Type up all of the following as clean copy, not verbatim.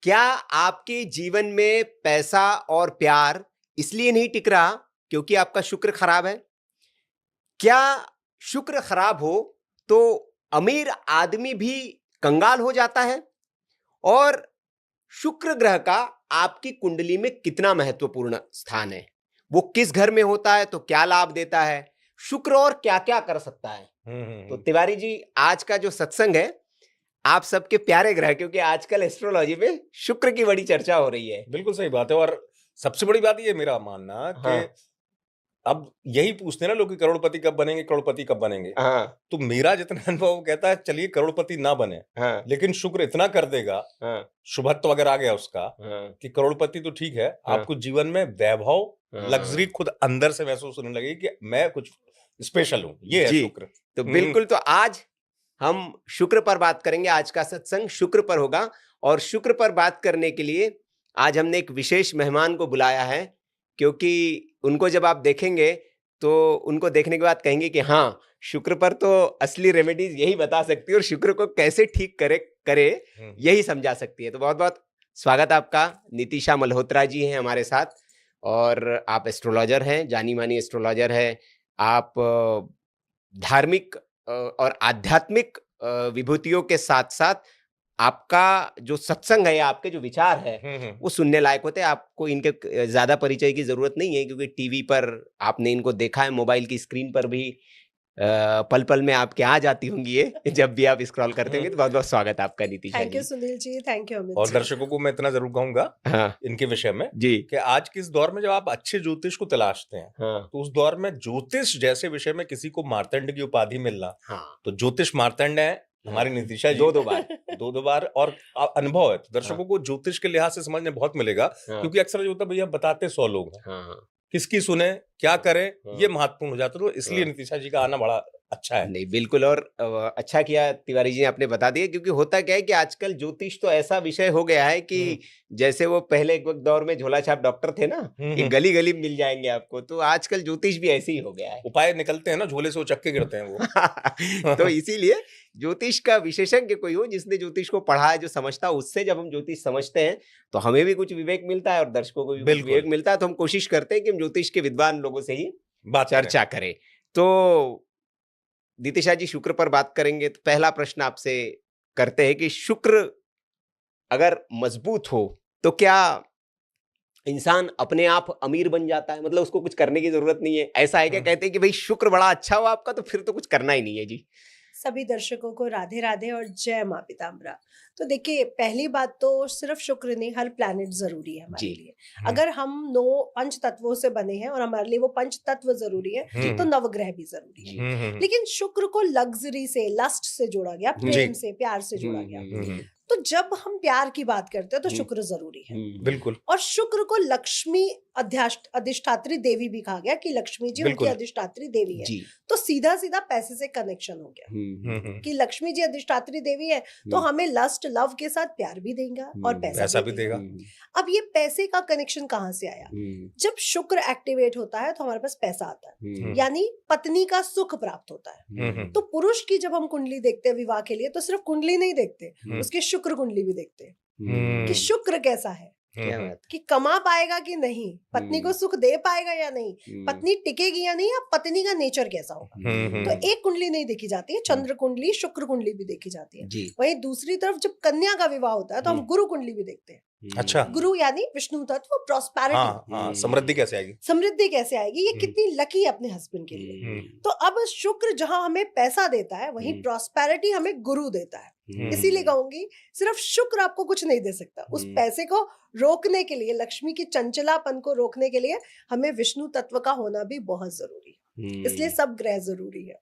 क्या आपके जीवन में पैसा और प्यार इसलिए नहीं टिक रहा क्योंकि आपका शुक्र खराब है? क्या शुक्र खराब हो तो अमीर आदमी भी कंगाल हो जाता है? और शुक्र ग्रह का आपकी कुंडली में कितना महत्वपूर्ण स्थान है? वो किस घर में होता है तो क्या लाभ देता है? शुक्र और क्या क्या कर सकता है? तो तिवारी जी, आज का जो सत्संग है आप सबके प्यारे ग्रह, क्योंकि आजकल एस्ट्रोलॉजी में शुक्र की बड़ी चर्चा हो रही है। बिल्कुल सही बात है। और सबसे बड़ी बात ये मेरा मानना कि हाँ, अब यही पूछते हैं ना लोग कि करोड़पति कब बनेंगे, करोड़पति कब बनेंगे। हाँ, तो मेरा जितना अनुभव वो कहता है चलिए करोड़पति ना बने, हाँ, लेकिन शुक्र इतना कर देगा, हाँ, शुभत्व अगर आ गया उसका, हाँ, कि करोड़पति तो ठीक है, हाँ, आपको जीवन में वैभव, हाँ। लग्जरी खुद अंदर से महसूस होने लगेगी कि मैं कुछ स्पेशल हूँ। ये है जी, शुक्र। तो बिल्कुल, तो आज हम शुक्र पर बात करेंगे। आज का सत्संग शुक्र पर होगा और शुक्र पर बात करने के लिए आज हमने एक विशेष मेहमान को बुलाया है, क्योंकि उनको जब आप देखेंगे तो उनको देखने के बाद कहेंगे कि हाँ, शुक्र पर तो असली रेमेडीज यही बता सकती है और शुक्र को कैसे ठीक करे करे यही समझा सकती है। तो बहुत बहुत स्वागत आपका। नितिशा मल्होत्रा जी हैं हमारे साथ और आप एस्ट्रोलॉजर हैं, जानी मानी एस्ट्रोलॉजर हैं। आप धार्मिक और आध्यात्मिक विभूतियों के साथ साथ आपका जो सत्संग है या आपके जो विचार है वो सुनने लायक होते हैं। आपको इनके ज्यादा परिचय की जरूरत नहीं है, क्योंकि टीवी पर आपने इनको देखा है, मोबाइल की स्क्रीन पर भी पल पल में आपके आ जाती होंगी ये जब भी आप स्क्रॉल करते होंगे। तो बहुत बहुत स्वागत आपका Nitisha thank you ji. Sunil ji, thank you Amit और जी। दर्शकों को मैं इतना जरूर कहूंगा हाँ इनके विषय में जी, कि आज के इस दौर में जब आप अच्छे ज्योतिष को तलाशते हैं, हाँ तो उस दौर में ज्योतिष जैसे विषय में किसी को मार्तंड की उपाधि मिलना, हाँ, तो ज्योतिष मार्तंड है हमारी नितिशा जी। दो बार दो बार और अनुभव है, तो हाँ, दर्शकों को ज्योतिष के लिहाज से समझने बहुत मिलेगा। हाँ, क्योंकि अक्सर जो होता है भैया बताते 100 लोग हैं, हाँ, किसकी सुने क्या करें, हाँ, ये महत्वपूर्ण हो जाता है। तो इसलिए हाँ। नितिशा जी का आना बड़ा अच्छा है। नहीं, बिल्कुल। और अच्छा किया तिवारी जी ने आपने बता दिया, क्योंकि होता क्या है कि आजकल ज्योतिष तो ऐसा विषय हो गया है कि जैसे वो पहले एक वक्त दौर में झोला छाप डॉक्टर थे ना, कि गली गली मिल जाएंगे आपको, तो आजकल ज्योतिष भी ऐसे ही हो गया है। उपाय निकलते हैं ना झोले से, वो चक्के गिरते हैं वो। तो इसीलिए ज्योतिष का विशेषज्ञ कोई हो जिसने ज्योतिष को पढ़ा है, जो समझता है, उससे जब हम ज्योतिष समझते हैं तो हमें भी कुछ विवेक मिलता है और दर्शकों को भी कुछ बिल्कुल। विवेक मिलता है। तो हम कोशिश करते हैं कि हम ज्योतिष के विद्वान लोगों से ही बात करें। चर्चा करें। तो नितिशा जी, शुक्र पर बात करेंगे तो पहला प्रश्न आपसे करते हैं कि शुक्र अगर मजबूत हो तो क्या इंसान अपने आप अमीर बन जाता है? मतलब उसको कुछ करने की जरूरत नहीं है, ऐसा है क्या? कहते हैं कि भाई शुक्र बड़ा अच्छा हो आपका तो फिर तो कुछ करना ही नहीं है जी। सभी दर्शकों को राधे राधे और जय माँ पीताम्बरा। तो देखिए, पहली बात तो सिर्फ शुक्र नहीं, हर प्लैनेट जरूरी है हमारे जी। लिए। अगर हम पंच तत्वों से बने हैं और हमारे लिए वो पंच तत्व जरूरी है, तो नवग्रह भी जरूरी है। लेकिन शुक्र को लग्जरी से, लस्ट से जोड़ा गया, प्रेम से, प्यार से जोड़ा गया। तो जब हम प्यार की बात करते हैं तो शुक्र जरूरी है। बिल्कुल। और शुक्र को लक्ष्मी अधिष्ठात्री देवी भी कहा गया कि लक्ष्मी जी उनकी अधिष्ठात्री देवी है। जी। तो सीधा सीधा पैसे से कनेक्शन हो गया कि लक्ष्मी जी अधिष्ठात्री देवी है, तो हमें लस्ट, लव के साथ प्यार भी देगा और पैसा भी देगा। अब ये पैसे का कनेक्शन कहाँ से आया? जब शुक्र एक्टिवेट होता है तो हमारे पास पैसा आता है, यानी पत्नी का सुख प्राप्त होता है। तो पुरुष की जब हम कुंडली देखते हैं विवाह के लिए, तो सिर्फ कुंडली नहीं देखते, उसकी शुक्र कुंडली भी देखते हैं कि शुक्र कैसा है, कि कमा पाएगा कि नहीं, पत्नी को सुख दे पाएगा या नहीं, पत्नी टिकेगी या नहीं, या पत्नी का नेचर कैसा होगा। तो एक कुंडली नहीं देखी जाती है, चंद्र कुंडली, शुक्र कुंडली भी देखी जाती है। वहीं दूसरी तरफ जब कन्या का विवाह होता है तो हम गुरु कुंडली भी देखते हैं। अच्छा। गुरु यानी विष्णु तत्व, प्रॉस्पेरिटी, समृद्धि कैसे आएगी, समृद्धि कैसे आएगी, ये कितनी लकी है अपने हस्बैंड के लिए। तो अब शुक्र जहां हमें पैसा देता है, वहीं प्रॉस्पेरिटी हमें गुरु देता है। इसीलिए कहूंगी, सिर्फ शुक्र आपको कुछ नहीं दे सकता। उस पैसे को रोकने के लिए, लक्ष्मी की चंचलापन को रोकने के लिए, हमें विष्णु तत्व का होना भी बहुत जरूरी है। इसलिए सब ग्रह जरूरी है।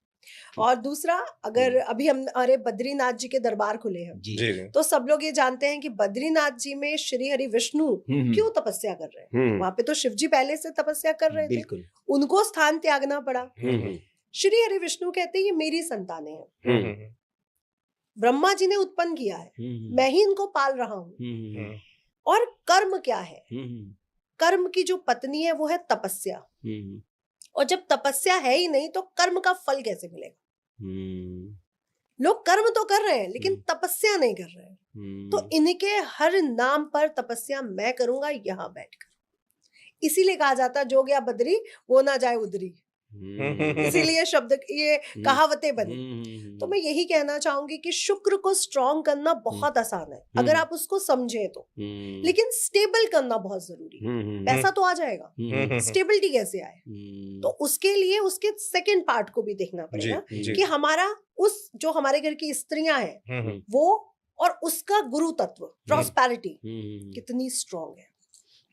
और दूसरा, अगर अभी हमारे बद्रीनाथ जी के दरबार खुले हैं, तो सब लोग ये जानते हैं कि बद्रीनाथ जी में श्री हरि विष्णु क्यों तपस्या कर रहे हैं। वहां पे तो शिव जी पहले से तपस्या कर रहे थे, उनको स्थान त्यागना पड़ा। श्री हरि विष्णु कहते हैं ये मेरी संतानें हैं, ब्रह्मा जी ने उत्पन्न किया है, मैं ही इनको पाल रहा हूँ। और कर्म क्या है? कर्म की जो पत्नी है वो है तपस्या। और जब तपस्या है ही नहीं तो कर्म का फल कैसे मिलेगा? लोग कर्म तो कर रहे हैं लेकिन तपस्या नहीं कर रहे हैं। तो इनके हर नाम पर तपस्या मैं करूंगा यहाँ बैठकर। इसीलिए कहा जाता है जो गया बदरी वो ना जाए उधरी, इसीलिए शब्द ये कहावतें बनी। तो मैं यही कहना चाहूंगी कि शुक्र को स्ट्रॉन्ग करना बहुत आसान है अगर आप उसको समझे तो, लेकिन स्टेबल करना बहुत जरूरी है। पैसा तो आ जाएगा, स्टेबिलिटी कैसे आए, तो उसके लिए उसके सेकंड पार्ट को भी देखना पड़ेगा कि हमारा उस जो हमारे घर की स्त्रियां हैं वो और उसका गुरु तत्व प्रॉस्पेरिटी कितनी स्ट्रॉन्ग है।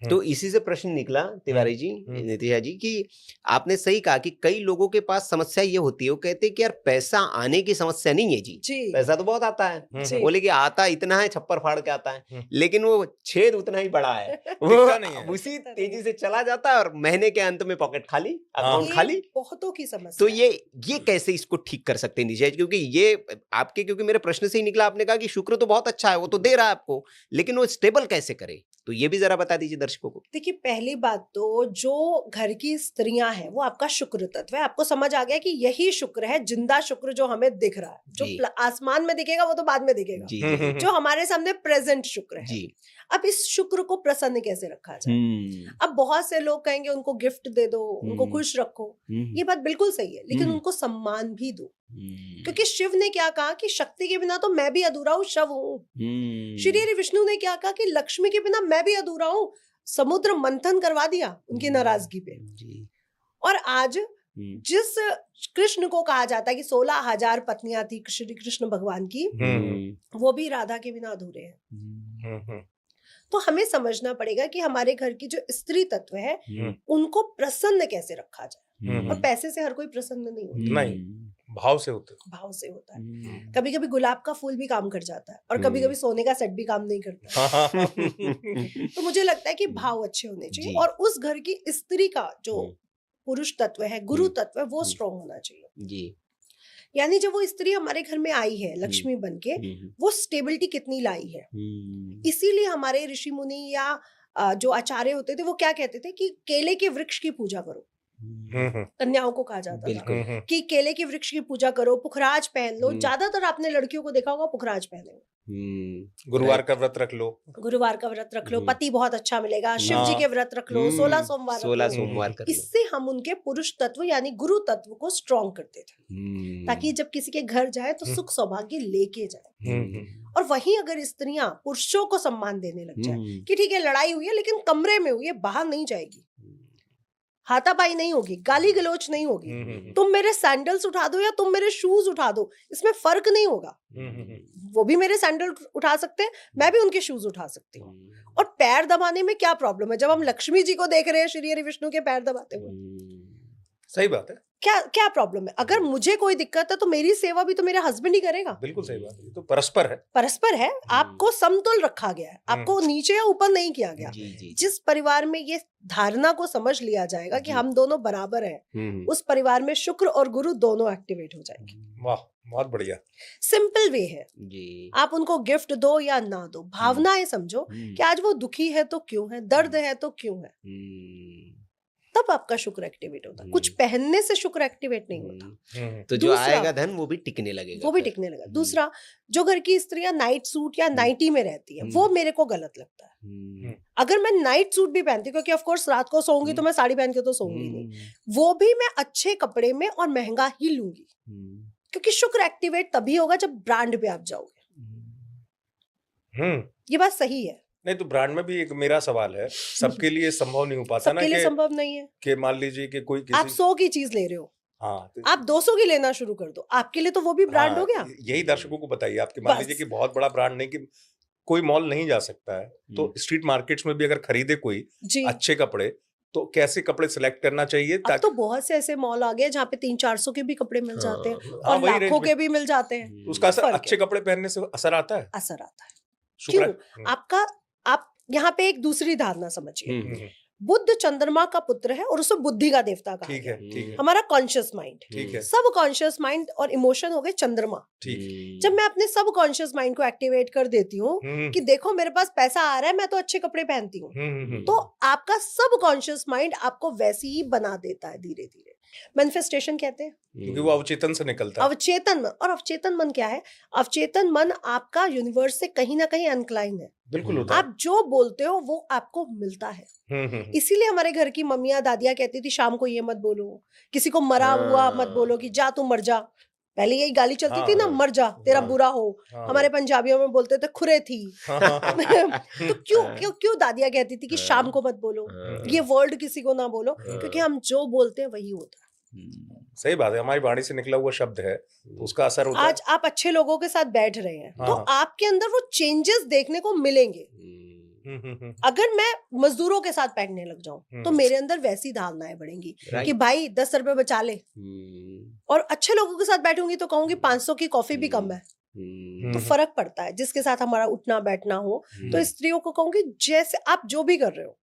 तो इसी से प्रश्न निकला तिवारी जी, नितिशा जी, कि आपने सही कहा कि कई लोगों के पास समस्या ये होती है, वो कहते हैं कि यार पैसा आने की समस्या नहीं है जी, पैसा तो बहुत आता है, बोले कि आता इतना है छप्पर फाड़ के आता है, लेकिन वो छेद उतना ही बड़ा है, वो नहीं है। उसी तेजी से चला जाता है और महीने के अंत में पॉकेट खाली, अकाउंट खाली। बहुतों की समस्या। तो ये कैसे इसको ठीक कर सकते हैं नितिशा जी, क्योंकि ये आपके, क्योंकि मेरे प्रश्न से ही निकला, आपने कहा कि शुक्र तो बहुत अच्छा है, वो तो दे रहा है आपको, लेकिन वो स्टेबल कैसे करे, तो ये भी जरा बता दीजिए दर्शकों को। देखिए पहली बात तो जो घर की स्त्रियां हैं वो आपका शुक्र तत्व है। आपको समझ आ गया कि यही शुक्र है, जिंदा शुक्र जो हमें दिख रहा है, जो आसमान में दिखेगा वो तो बाद में दिखेगा, जो हमारे सामने प्रेजेंट शुक्र है। अब इस शुक्र को प्रसन्न कैसे रखा जाए। अब बहुत से लोग कहेंगे उनको गिफ्ट दे दो, उनको खुश रखो, ये बात बिल्कुल सही है, लेकिन उनको सम्मान भी दो, क्योंकि शिव ने क्या कहा कि शक्ति के बिना तो मैं भी अधूरा हूँ, शव हूँ। श्री विष्णु ने क्या कहा कि लक्ष्मी के बिना मैं भी अधूरा हूँ, समुद्र मंथन करवा दिया उनकी नाराजगी पे। और आज जिस कृष्ण को कहा जाता है कि 16,000 पत्नियां थी श्री कृष्ण भगवान की, वो भी राधा के बिना अधूरे हैं। तो हमें समझना पड़ेगा कि हमारे घर की जो स्त्री तत्व है उनको प्रसन्न कैसे रखा जाए। और पैसे से हर कोई प्रसन्न नहीं होता, नहीं, भाव से होता है, भाव से होता है। कभी कभी गुलाब का फूल भी काम कर जाता है और कभी कभी सोने का सेट भी काम नहीं करता। तो मुझे लगता है कि भाव अच्छे होने चाहिए और उस घर की स्त्री का जो पुरुष तत्व है, गुरु तत्व है, वो स्ट्रॉन्ग होना चाहिए जी। यानी जब वो स्त्री हमारे घर में आई है लक्ष्मी बनके, वो स्टेबिलिटी कितनी लाई है। इसीलिए हमारे ऋषि मुनि या जो आचार्य होते थे वो क्या कहते थे कि केले के वृक्ष की पूजा करो। कन्याओं को कहा जाता था कि केले के वृक्ष की पूजा करो, पुखराज पहन लो। ज्यादातर आपने लड़कियों को देखा होगा पुखराज पहने हुए। गुरुवार का व्रत रख लो, गुरुवार का व्रत रख लो, पति बहुत अच्छा मिलेगा। शिव जी के व्रत रख लो, 16 सोमवार कर लो। इससे हम उनके पुरुष तत्व यानी गुरु तत्व को स्ट्रॉन्ग करते थे, ताकि जब किसी के घर जाए तो सुख सौभाग्य लेके जाए। और वहीं अगर स्त्रियां पुरुषों को सम्मान देने लग जाए कि ठीक है लड़ाई हुई है लेकिन कमरे में हुई है, बाहर नहीं जाएगी, हाथापाई नहीं होगी, गाली गलोच नहीं होगी, तुम मेरे सैंडल्स उठा दो या तुम मेरे शूज उठा दो, इसमें फर्क नहीं होगा। वो भी मेरे सैंडल उठा सकते हैं, मैं भी उनके शूज उठा सकती हूँ। और पैर दबाने में क्या प्रॉब्लम है जब हम लक्ष्मी जी को देख रहे हैं श्री हरि विष्णु के पैर दबाते हुए। सही बात है, क्या प्रॉब्लम है। अगर मुझे कोई दिक्कत है तो मेरी सेवा भी तो मेरा हस्बैंड ही करेगा। बिल्कुल सही बात है, तो परस्पर है। आपको समतुल रखा गया है, आपको नीचे या ऊपर नहीं किया गया। जिस परिवार में ये धारणा को समझ लिया जाएगा कि हम दोनों बराबर हैं, उस परिवार में शुक्र और गुरु दोनों एक्टिवेट हो जाएंगे। वाह, बहुत बढ़िया। सिंपल वे है जी। आप उनको गिफ्ट दो या ना दो, भावनाएं समझो कि आज वो दुखी है तो क्यों है, दर्द है तो क्यों है, तब आपका शुक्र एक्टिवेट होता है। कुछ पहनने से शुक्र एक्टिवेट नहीं होता। तो जो आएगा धन वो भी टिकने लगेगा, वो भी टिकने लगेगा। दूसरा, जो घर की स्त्रियां नाइट सूट या नाइटी में रहती है, वो मेरे को गलत लगता है। अगर मैं नाइट सूट भी पहनती हूँ, क्योंकि ऑफ कोर्स रात को सोऊंगी तो मैं साड़ी पहन के तो सोऊंगी नहीं, वो भी मैं अच्छे कपड़े में और महंगा ही लूंगी, क्योंकि शुक्र एक्टिवेट तभी होगा जब ब्रांड पे आप जाओगे। ये बात सही है। नहीं तो ब्रांड में भी एक मेरा सवाल है, सबके लिए संभव नहीं हो पाता ना, सबके लिए संभव नहीं है कि मान लीजिए कि कोई आप 100 की चीज ले रहे हो, तो आप 200 की लेना शुरू कर दो, आपके लिए तो वो भी ब्रांड हो गया। यही दर्शकों को बताइए आपके, मान लीजिए कि बहुत बड़ा ब्रांड नहीं, कि कोई मॉल नहीं जा सकता है, तो स्ट्रीट मार्केट्स में भी अगर खरीदे कोई अच्छे कपड़े, तो कैसे कपड़े सिलेक्ट करना चाहिए। अब तो बहुत से ऐसे मॉल आ गए जहाँ पे 300-400 के भी कपड़े मिल जाते हैं और लाखों के भी मिल जाते हैं। उसका असर, अच्छे कपड़े पहनने से असर आता है, असर आता है। क्यों? आप यहाँ पे एक दूसरी धारणा समझिए। बुद्ध चंद्रमा का पुत्र है और उसे बुद्धि का देवता कहा गया। ठीक है। हमारा कॉन्शियस माइंड, सब कॉन्शियस माइंड और इमोशन हो गए चंद्रमा। जब मैं अपने सब कॉन्शियस माइंड को एक्टिवेट कर देती हूँ कि देखो मेरे पास पैसा आ रहा है, मैं तो अच्छे कपड़े पहनती हूँ, तो आपका सब कॉन्शियस माइंड आपको वैसी ही बना देता है धीरे धीरे। मैनिफेस्टेशन कहते हैं, क्योंकि वो अवचेतन से निकलता है। अवचेतन मन। और अवचेतन मन क्या है? अवचेतन मन आपका यूनिवर्स से कहीं ना कहीं अनक्लाइन है। बिल्कुल होता है। आप जो बोलते हो वो आपको मिलता है। इसीलिए हमारे घर की मम्मियाँ दादियाँ कहती थी शाम को ये मत बोलो, किसी को मरा हुआ मत बोलो कि जा तू मर जा। पहले यही गाली चलती थी ना, मर जा तेरा बुरा हो। हमारे पंजाबियों में बोलते थे खुरे थी। तो क्यों दादियाँ कहती थी कि शाम को मत बोलो, ये वर्ड किसी को ना बोलो, क्योंकि हम जो बोलते हैं वही होता है। सही बात है, हमारी वाणी से निकला हुआ शब्द है तो उसका असर होता है। आज आप अच्छे लोगों के साथ बैठ रहे हैं तो आपके अंदर वो चेंजेस देखने को मिलेंगे। अगर मैं मजदूरों के साथ बैठने लग जाऊं तो मेरे अंदर वैसी धारणाएं बढ़ेंगी कि भाई 10 रुपए बचा ले, और अच्छे लोगों के साथ बैठूंगी तो कहूंगी 500 की कॉफी भी कम है। तो फर्क पड़ता है जिसके साथ हमारा उठना बैठना हो। तो स्त्रियों को कहूंगी जैसे आप जो भी कर रहे हो,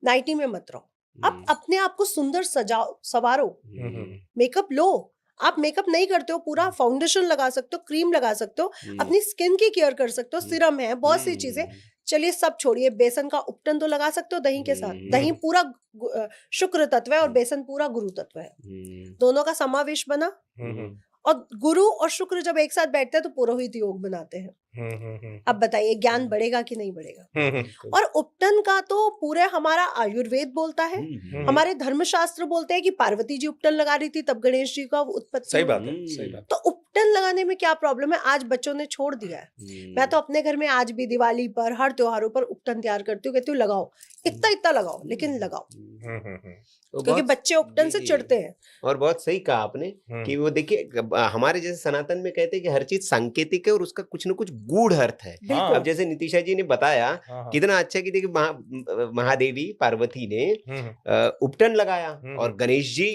नाइटी में मत रहो, आप अपने आप को सुंदर सजाओ, सवारो, मेकअप लो। आप मेकअप नहीं करते हो, पूरा फाउंडेशन लगा सकते हो, क्रीम लगा सकते हो, अपनी स्किन की केयर कर सकते हो, सीरम है, बहुत सी चीजें। चलिए सब छोड़िए, बेसन का उपटन तो लगा सकते हो दही के साथ। दही पूरा शुक्र तत्व है और बेसन पूरा गुरु तत्व है, दोनों का समावेश बना। और गुरु और शुक्र जब एक साथ बैठते हैं तो पुरोहित योग बनाते हैं। अब बताइए ज्ञान बढ़ेगा कि नहीं बढ़ेगा? और उपटन का तो पूरे हमारा आयुर्वेद बोलता है, हमारे धर्मशास्त्र बोलते हैं कि पार्वती जी उपटन लगा रही थी तब गणेश जी का उत्पत्ति। सही बात है, सही बात। तो उपटन लगाने में क्या प्रॉब्लम है? आज बच्चों ने छोड़ दिया है। मैं तो अपने घर में आज भी दिवाली पर, हर त्योहारों पर उपटन तैयार करती हूँ, कहती हूँ लगाओ, इतना लगाओ, लेकिन लगाओ, क्योंकि बच्चे उपटन से चिढ़ते हैं। और बहुत सही कहा आपने कि वो देखिए हमारे जैसे सनातन में कहते हैं कि हर चीज सांकेतिक है और उसका कुछ न कुछ गूढ़ अर्थ है। अब जैसे नितिशा जी ने बताया कितना अच्छा कि देखिए महादेवी पार्वती ने उपटन लगाया और गणेश जी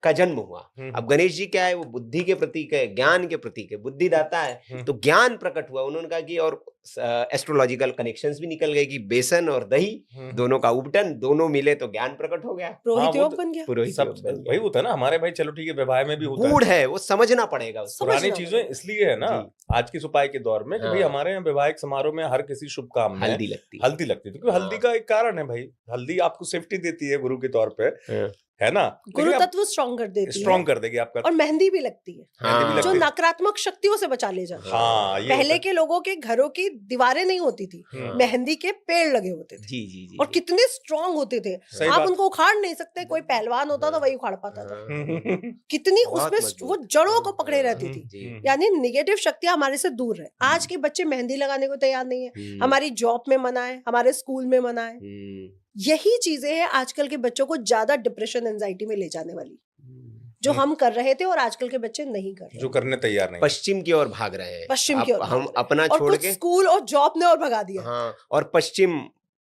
का जन्म हुआ। अब गणेश जी क्या है? वो बुद्धि के प्रतीक है, ज्ञान के प्रतीक है, बुद्धि दाता है। तो ज्ञान प्रकट हुआ। उन्होंने कहा कि और एस्ट्रोलॉजिकल कनेक्शंस भी निकल गए कि बेसन और दही दोनों का उपटन, दोनों मिले तो ज्ञान प्रकट हो गया, पुरोहित योग बन गया। पुरोहित योग बन गया। वही होता है ना हमारे भाई। चलो ठीक है, विवाह में भी होता गूढ़ है, वो समझना पड़ेगा। पुरानी चीजें इसलिए है ना आज की सुपाई के दौर में कि भाई हमारे यहाँ वैवाहिक समारोह में हर किसी शुभ काम में हल्दी लगती है, क्योंकि हल्दी का एक कारण है भाई, हल्दी आपको सेफ्टी देती है गुरु के तौर पे, है ना? गुरु तत्व स्ट्रॉन्ग कर देती है, स्ट्रॉन्ग कर देगी आपका। और मेहंदी भी लगती है, मेहंदी भी लगती जो है, नकारात्मक शक्तियों से बचा ले जाती है। हाँ, पहले के लोगों के घरों की दीवारें नहीं होती थी, मेहंदी के पेड़ लगे होते थे। जी। और कितने स्ट्रॉन्ग होते थे, आप उनको उखाड़ नहीं सकते। कोई पहलवान होता था वही उखाड़ पाता था। कितनी उसमें वो जड़ों को पकड़े रहती थी, यानी निगेटिव शक्तियां हमारे से दूर है। आज के बच्चे मेहंदी लगाने को तैयार नहीं है। हमारी जॉब में मना है, हमारे स्कूल में मना है। यही चीजें हैं आजकल के बच्चों को ज्यादा डिप्रेशन एंजाइटी में ले जाने वाली, जो हम कर रहे थे और आजकल के बच्चे नहीं कर रहे, जो करने तैयार नहीं, पश्चिम की ओर भाग रहे हैं। पश्चिम की ओर हम अपना छोड़ के स्कूल और जॉब ने और भगा दिया। हाँ, और पश्चिम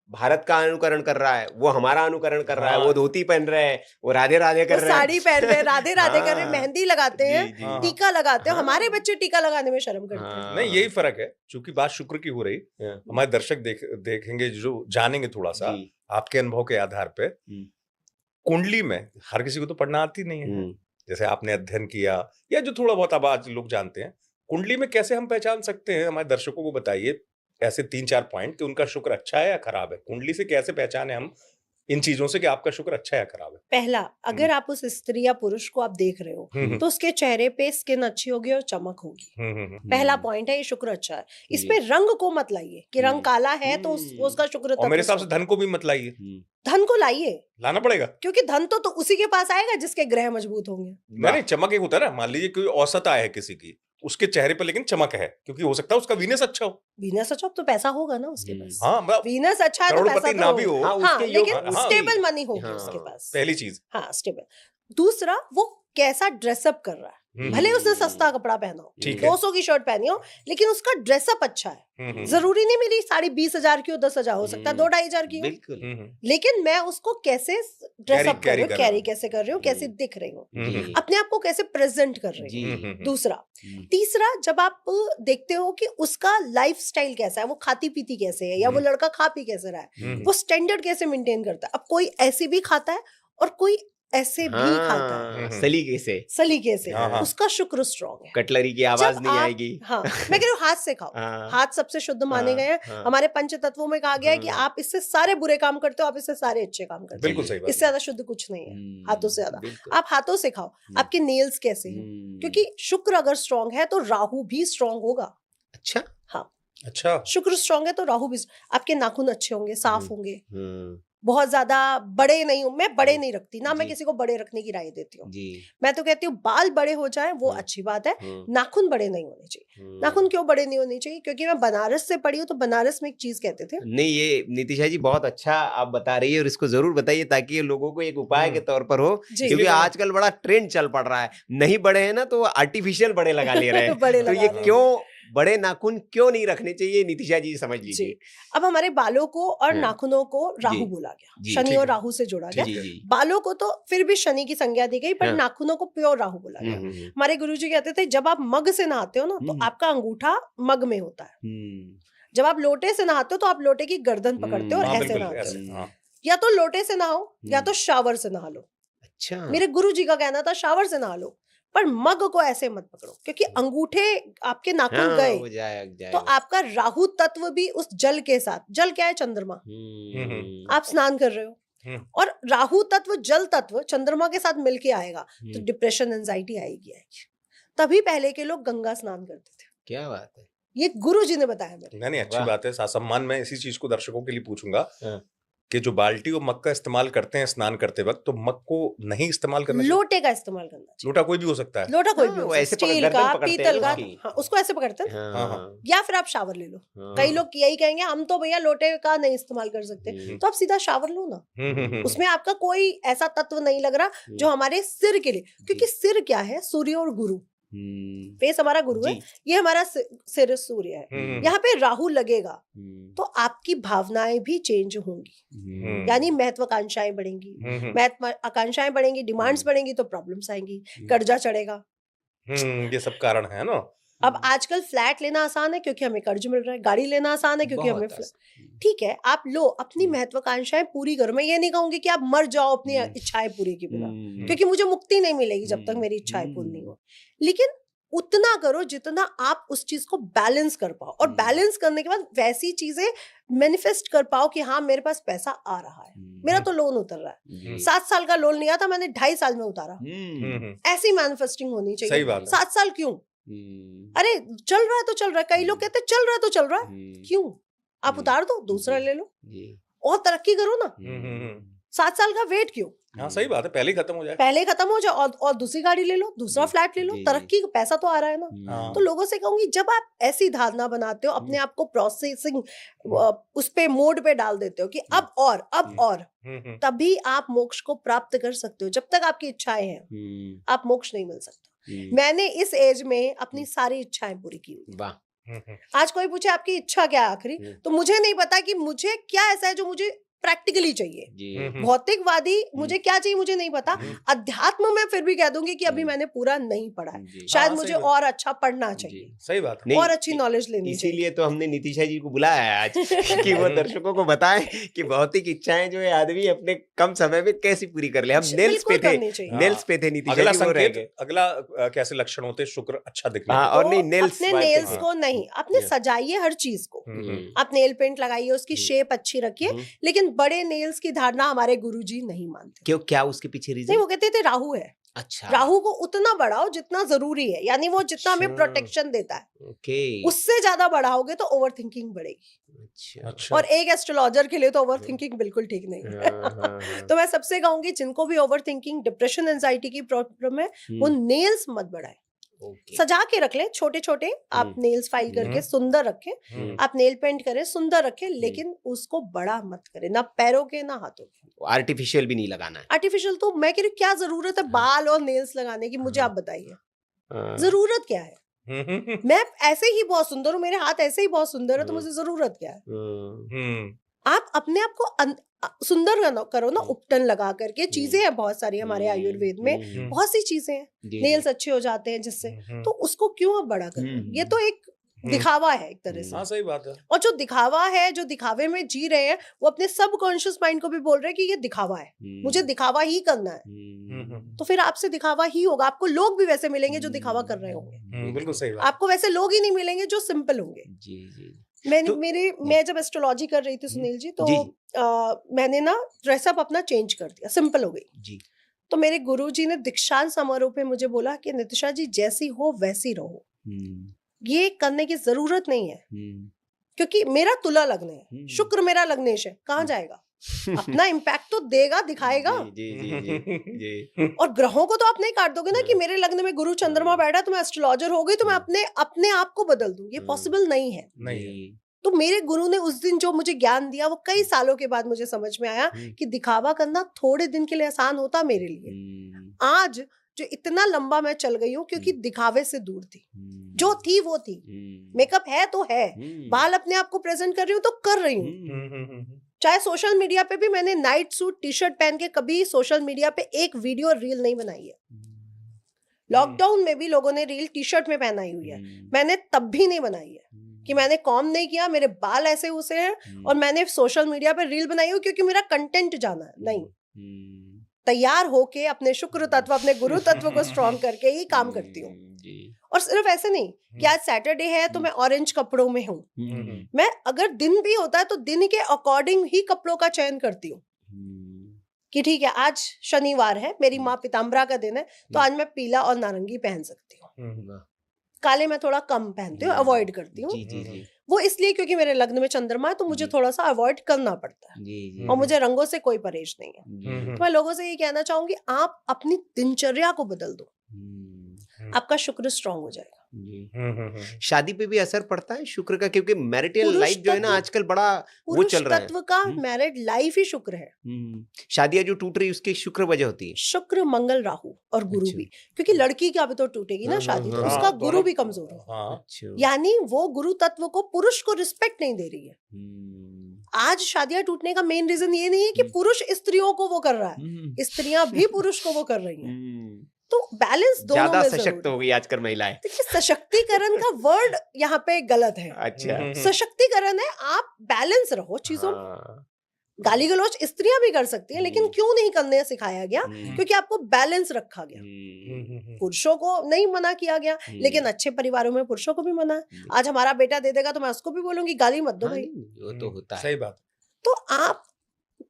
भारत का अनुकरण कर रहा है, वो हमारा अनुकरण कर रहा है। वो धोती पहन रहे हैं, वो राधे राधे कर रहे हैं, साड़ी पहन रहे हैं, राधे राधे कर रहे हैं, मेहंदी लगाते हैं, टीका लगाते हैं। हमारे बच्चे टीका लगाने में शर्म करते हैं। नहीं, यही फर्क है। चूंकि बात शुक्र की हो रही, हमारे दर्शक देखेंगे, जो जानेंगे थोड़ा सा आपके अनुभव के आधार पे। कुंडली में हर किसी को तो पढ़ना आती नहीं है, जैसे आपने अध्ययन किया या जो थोड़ा बहुत अब आज लोग जानते हैं, कुंडली में कैसे हम पहचान सकते हैं? हमारे दर्शकों को बताइए ऐसे 3-4 पॉइंट कि उनका शुक्र अच्छा है या खराब है। कुंडली से कैसे पहचाने हम इन चीजों से कि आपका शुक्र अच्छा है या खराब है? पहला, अगर आप उस स्त्री या पुरुष को आप देख रहे हो तो उसके चेहरे पे स्किन अच्छी होगी और चमक होगी। पहला पॉइंट है, ये शुक्र अच्छा है। इसमें रंग को मत लाइए कि रंग काला है तो उसका शुक्र। और मेरे हिसाब से धन को भी मत लाइए। धन को लाइए, लाना पड़ेगा, क्योंकि धन तो उसी के पास आएगा जिसके ग्रह मजबूत होंगे। नहीं, चमक एक होता है ना। मान लीजिए कोई औसत आय है किसी की, उसके चेहरे पर लेकिन चमक है, क्योंकि हो सकता है उसका वीनस अच्छा हो। वीनस अच्छा तो पैसा होगा ना उसके पास। हाँ, वीनस अच्छा है तो पैसा ना भी हो, हाँ, लेकिन स्टेबल मनी होगी उसके पास। पहली चीज, हाँ, स्टेबल। दूसरा, वो कैसा ड्रेसअप कर रहा है। भले उसने सस्ता कपड़ा पहना हो, 200 की शर्ट पहनी हो, लेकिन उसका ड्रेसअप अच्छा है। जरूरी नहीं मेरी साड़ी 20,000 की हो, 10,000 हो सकता है 2-2,500 की हो, लेकिन मैं उसको कैसे ड्रेसअप कर रही हूँ, कैरी कैसे कर रही हूँ, कैसे दिख रही हूँ, अपने आप को कैसे प्रेजेंट कर रही हूँ। दूसरा, तीसरा, जब आप देखते हो कि उसका लाइफ स्टाइल कैसा है, वो खाती पीती कैसे है, या वो लड़का खा पी कैसे रहा है, वो स्टैंडर्ड कैसे मेंटेन करता है। अब कोई ऐसी भी खाता है और कोई ऐसे भी खाता है सलीके से उसका शुक्र स्ट्रॉन्ग है। कटलरी की आवाज नहीं आएगी। हाँ, मैं कह रही हूँ हाथ से खाओ। हाथ सबसे शुद्ध माने गए हैं। हमारे पंच तत्वों में कहा गया है कि आप इससे सारे बुरे काम करते हो, आप इससे सारे अच्छे काम करते हो। बिल्कुल सही बात। इससे ज्यादा शुद्ध कुछ नहीं है हाथों से ज्यादा। आप हाथों से खाओ। आपके नेल्स कैसे हैं? क्योंकि शुक्र अगर स्ट्रॉन्ग है तो राहु भी स्ट्रॉन्ग होगा। अच्छा, हाँ, अच्छा, शुक्र स्ट्रॉन्ग है तो राहु भी। आपके नाखून अच्छे होंगे, साफ होंगे, बहुत ज्यादा बड़े नहीं हूं मैं, बड़े नहीं रखती ना, मैं किसी को बड़े रखने की राय देती हूँ। मैं तो कहती हूँ बाल बड़े हो जाएं वो अच्छी बात है, नाखून बड़े नहीं होने चाहिए। नाखून क्यों बड़े नहीं होने चाहिए? क्योंकि मैं बनारस से पढ़ी हूँ, तो बनारस में एक चीज कहते थे। नहीं, ये नितिशा जी बहुत अच्छा आप बता रही है और इसको जरूर बताइए ताकि ये लोगों को एक उपाय के तौर पर हो, क्योंकि आजकल बड़ा ट्रेंड चल पड़ रहा है, नहीं बड़े हैं ना तो आर्टिफिशियल बड़े लगा ले रहे हैं। तो ये क्यों बड़े नाखून क्यों नहीं रखने चाहिए, नितिशा जी समझ लीजिए। अब हमारे बालों को और नाखूनों को राहु बोला गया, शनि और राहु से जोड़ा गया। बालों को तो फिर भी शनि की संज्ञा दी गई, पर नाखूनों को प्योर राहु बोला गया। हमारे गुरुजी कहते थे जब आप मग से नहाते हो ना तो आपका अंगूठा मग में होता है। जब आप लोटे से नहाते हो तो आप लोटे की गर्दन पकड़ते हो और ऐसे नहाते हो। या तो लोटे से नहाओ या तो शावर से नहा लो। अच्छा, मेरे गुरुजी का कहना था शावर से नहा लो, पर मग को ऐसे मत पकड़ो, क्योंकि अंगूठे आपके नाखून गए तो आपका राहु तत्व भी उस जल के साथ, जल क्या है? चंद्रमा। आप स्नान कर रहे हो और राहु तत्व जल तत्व चंद्रमा के साथ मिलके आएगा तो डिप्रेशन, एंजाइटी आएगी। तभी पहले के लोग गंगा स्नान करते थे। क्या बात है, ये गुरु जी ने बताया मेरे। नहीं, अच्छी बात है। सम्मान मैं इसी चीज को दर्शकों के लिए पूछूंगा कि जो बाल्टी और मग का इस्तेमाल करते हैं स्नान करते वक्त, तो मग को नहीं इस्तेमाल करना चाहिए। लोटे का इस्तेमाल करना चाहिए। लोटा कोई भी हो सकता है। लोटा कोई भी हो सकता है, स्टील का, पीतल का। हाँ, उसको ऐसे पकड़ते हैं। या फिर आप शावर ले लो। कई लोग यही कहेंगे हम तो भैया लोटे का नहीं इस्तेमाल कर सकते, तो आप सीधा शावर लो ना। उसमें आपका कोई ऐसा तत्व नहीं लग रहा जो हमारे सिर के लिए, क्योंकि सिर क्या है? सूर्य और गुरु। फेस हमारा गुरु है, ये हमारा सिर सूर्य है। यहाँ पे राहु लगेगा तो आपकी भावनाएं भी चेंज होंगी, यानी महत्वाकांक्षाएं बढ़ेंगी। महत्वाकांक्षाएं बढ़ेंगी, डिमांड्स बढ़ेंगी तो प्रॉब्लम्स आएंगी, कर्जा चढ़ेगा। ये सब कारण है ना। अब आजकल फ्लैट लेना आसान है क्योंकि हमें कर्ज मिल रहा है, गाड़ी लेना आसान है क्योंकि हमें ठीक है, आप लो, अपनी महत्वाकांक्षाएं पूरी करो। मैं ये नहीं कहूंगी कि आप मर जाओ अपनी इच्छाएं पूरी के बिना, क्योंकि मुझे मुक्ति नहीं मिलेगी जब तक मेरी इच्छाएं पूरी नहीं हो। लेकिन उतना करो जितना आप उस चीज को बैलेंस कर पाओ, और बैलेंस करने के बाद वैसी चीजें मैनिफेस्ट कर पाओ कि हाँ मेरे पास पैसा आ रहा है। मेरा तो लोन उतर रहा है, 7 साल का लोन लिया था मैंने, 2.5 साल में उतारा। ऐसी मैनिफेस्टिंग होनी चाहिए। 7 साल क्यों? अरे चल रहा है तो चल रहा है। कई लोग कहते हैं चल रहा है तो चल रहा है, क्यों? आप उतार दो, दूसरा ले लो और तरक्की करो ना। 7 साल का वेट क्यों? हाँ, सही बात है, पहले ही खत्म हो जाए। पहले खत्म हो जाए और दूसरी गाड़ी ले लो, दूसरा फ्लैट ले लो, तरक्की का पैसा तो आ रहा है ना। तो लोगों से कहूंगी जब आप ऐसी धारणा बनाते हो, अपने आप को प्रोसेसिंग उस पे मोड पे डाल देते हो कि अब और तभी आप मोक्ष को प्राप्त कर सकते हो। जब तक आपकी इच्छाएं हैं आप मोक्ष नहीं मिल सकता। मैंने इस एज में अपनी सारी इच्छाएं पूरी की हुई। आज कोई पूछे आपकी इच्छा क्या है आखिरी, तो मुझे नहीं पता कि मुझे क्या ऐसा है जो मुझे प्रैक्टिकली चाहिए। भौतिकवादी मुझे क्या चाहिए मुझे नहीं पता। अध्यात्म में फिर भी कह दूंगी कि अभी मैंने पूरा नहीं पढ़ा है, शायद मुझे और अच्छा पढ़ना चाहिए। सही बात है, और अच्छी नॉलेज लेनी चाहिए। इसीलिए तो हमने नितिशा जी को बुलाया है आज कि वो दर्शकों को बताएं कि भौतिक इच्छाएं जो है आदमी अपने कम समय में कैसे पूरी कर ले। हम नेल्स पे थे नितिशा जी। अगला कैसे लक्षण होते? शुक्र अच्छा दिखना। और नहीं, अपने नेल्स को नहीं, अपने सजाइए हर चीज को। आप नेल पेंट लगाइए, उसकी शेप अच्छी रखिए, लेकिन बड़े नेल्स की धारणा हमारे गुरुजी नहीं मानते। क्यों? क्या उसके पीछे रीजन? नहीं, वो कहते थे राहु है। अच्छा, राहु को उतना बढ़ाओ जितना जरूरी है, यानी वो जितना हमें प्रोटेक्शन देता है। उससे ज्यादा बढ़ाओगे तो ओवर थिंकिंग बढ़ेगी। अच्छा। और एक एस्ट्रोलॉजर के लिए तो ओवर थिंकिंग बिल्कुल ठीक नहीं है। तो मैं सबसे कहूंगी जिनको भी ओवर थिंकिंग, डिप्रेशन, एंजाइटी की प्रॉब्लम है, वो नेल्स मत बढ़ाए। सजा के रख ले, छोटे छोटे आप नेल्स फाइल करके सुंदर रखें। आप नेल पेंट करें, सुंदर रखें, लेकिन उसको बड़ा मत करें, ना पैरों के ना हाथों के। आर्टिफिशियल भी नहीं लगाना है। आर्टिफिशियल तो मैं कह रही हूँ क्या जरूरत है बाल और नेल्स लगाने की? मुझे आप बताइए जरूरत क्या है? मैं ऐसे ही बहुत सुंदर हूँ, मेरे हाथ ऐसे ही बहुत सुंदर है, तो मुझे जरूरत क्या है? आप अपने आप को सुंदर करो ना, उपटन लगा करके। चीजें हैं बहुत सारी हमारे आयुर्वेद में, बहुत सी चीजें हैं। नेल्स अच्छे हो जाते हैं जिससे, तो उसको क्यों आप बड़ा करो? ये तो एक दिखावा है एक तरह से। हाँ सही बात है। और जो दिखावा है, जो दिखावे में जी रहे हैं, वो अपने सबकॉन्शियस माइंड को भी बोल रहे हैं कि ये दिखावा है, मुझे दिखावा ही करना है। तो फिर आपसे दिखावा ही होगा, आपको लोग भी वैसे मिलेंगे जो दिखावा कर रहे होंगे। बिल्कुल सही बात। आपको वैसे लोग ही नहीं मिलेंगे जो सिंपल होंगे। मैं जब एस्ट्रोलॉजी कर रही थी सुनील जी, तो मैंने ना ड्रेसअप अपना चेंज कर दिया, सिंपल हो गई। तो मेरे गुरुजी ने दीक्षांत समारोह पे मुझे बोला कि नितिशा जी जैसी हो वैसी रहो, ये करने की जरूरत नहीं है, क्योंकि मेरा तुला लग्न है, शुक्र मेरा लग्नेश है, कहाँ जाएगा? अपना इम्पैक्ट तो देगा, दिखाएगा। और ग्रहों को तो आप नहीं काट दोगे ना कि मेरे लग्न में गुरु चंद्रमा बैठा तो मैं एस्ट्रोलॉजर हो गई तो मैं अपने आप को बदल दूं, ये पॉसिबल नहीं है। तो मेरे गुरु ने उस दिन जो मुझे ज्ञान दिया, वो कई सालों के बाद मुझे समझ में आया कि दिखावा करना थोड़े दिन के लिए आसान होता मेरे लिए। आज जो इतना लंबा मैं चल गई हूँ क्योंकि दिखावे से दूर थी, जो थी वो थी। मेकअप है तो है, बाल अपने आप को प्रेजेंट कर रही हूँ तो कर रही हूँ। चाहे सोशल मीडिया पे भी मैंने नाइट सूट टी शर्ट पहन के कभी सोशल मीडिया पे एक वीडियो रील नहीं बनाई है। लॉकडाउन में भी लोगों ने रील टी शर्ट में पहनाई हुई है, मैंने तब भी नहीं बनाई है कि मैंने कॉम नहीं किया, मेरे बाल ऐसे उसे हैं और मैंने सोशल मीडिया पे रील बनाई हो क्योंकि मेरा कंटेंट जाना है। नहीं, तैयार होके अपने शुक्र तत्व, अपने गुरु तत्व को स्ट्रॉन्ग करके ही काम करती हूँ। और सिर्फ ऐसे नहीं कि आज सैटरडे है तो मैं ऑरेंज कपड़ों में हूँ, मैं अगर दिन भी होता है तो दिन के अकॉर्डिंग ही कपड़ों का चयन करती हूँ कि ठीक है आज शनिवार है, मेरी माँ पीताम्बरा का दिन है तो आज मैं पीला और नारंगी पहन सकती हूँ, काले मैं थोड़ा कम पहनती हूँ, अवॉइड करती हूँ। वो इसलिए क्योंकि मेरे लग्न में चंद्रमा है तो मुझे थोड़ा सा अवॉइड करना पड़ता है और मुझे रंगों से कोई परहेज नहीं है। तो मैं लोगों से ये कहना चाहूंगी, आप अपनी दिनचर्या को बदल दो, आपका शुक्र स्ट्रांग हो जाएगा। शादी पे भी असर पड़ता है शुक्र का, क्योंकि मैरिटल लाइफ जो है ना आजकल बड़ा वो चल रहा है, तत्व का मैरिड लाइफ ही शुक्र है। शादियां जो टूट रही उसकी शुक्र वजह होती है, शुक्र मंगल राहु और गुरु भी, क्योंकि लड़की का भी तो टूटेगी ना शादी, तो उसका गुरु भी कमजोर है, यानी वो गुरु तत्व को, पुरुष को रिस्पेक्ट नहीं दे रही है। आज शादियां टूटने का मेन रीजन ये नहीं है कि पुरुष स्त्रियों को वो कर रहा है, स्त्रियां भी पुरुष को वो कर रही हैं। तो बैलेंस दोनों में ज्यादा सशक्त हो गई आजकल महिलाएं। देखिए सशक्तिकरण का वर्ड यहाँ पे गलत है। अच्छा, सशक्तिकरण है आप बैलेंस रहो चीजों में। गाली गलौज स्त्रियां भी कर सकती हैं, लेकिन क्यों नहीं करने सिखाया गया? क्योंकि आपको बैलेंस रखा गया। पुरुषों को नहीं मना किया गया, लेकिन अच्छे परिवारों में पुरुषों को भी मना है। आज हमारा बेटा दे देगा तो मैं उसको भी बोलूंगी गाली मत दो भाई, वो तो होता है। सही बात। तो आप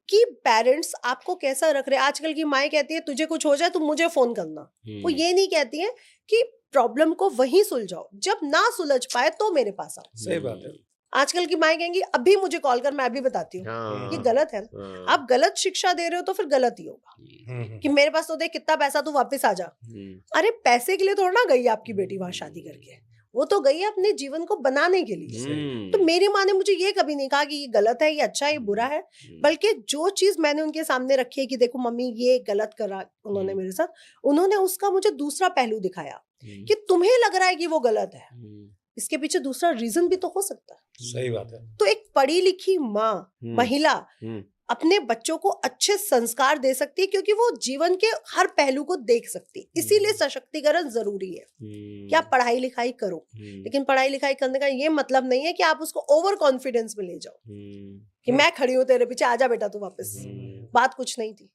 कि पेरेंट्स आपको कैसा रख रहे हैं। आजकल की माएं कहती है तुझे कुछ हो जाए तुम मुझे फोन करना, वो ये नहीं कहती है कि प्रॉब्लम को वहीं सुलझाओ, जब ना सुलझ पाए तो मेरे पास आओ। सही बात है। आजकल की माएं कहेंगी अभी मुझे कॉल कर, मैं अभी बताती हूँ। ये गलत है। आप गलत शिक्षा दे रहे हो तो फिर गलत ही होगा कि मेरे पास तो देख कितना पैसा, तू वापस आ जा। अरे पैसे के लिए थोड़ा ना गई आपकी बेटी वहां शादी करके, वो तो गई है अपने जीवन को बनाने के लिए। तो मेरी माँ ने मुझे ये कभी नहीं कहा कि ये गलत है, ये अच्छा है, ये बुरा है, बल्कि जो चीज मैंने उनके सामने रखी है कि देखो मम्मी ये गलत करा उन्होंने मेरे साथ, उन्होंने उसका मुझे दूसरा पहलू दिखाया कि तुम्हें लग रहा है कि वो गलत है, इसके पीछे दूसरा रीजन भी तो हो सकता है। सही बात है। तो एक पढ़ी लिखी माँ, महिला अपने बच्चों को अच्छे संस्कार दे सकती है क्योंकि वो जीवन के हर पहलू को देख सकती है। इसीलिए सशक्तिकरण जरूरी है कि आप पढ़ाई लिखाई करो, लेकिन पढ़ाई लिखाई करने का ये मतलब नहीं है कि आप उसको ओवर कॉन्फिडेंस में ले जाओ कि मैं खड़ी हूँ तेरे पीछे, आजा बेटा तू वापस। बात कुछ नहीं थी।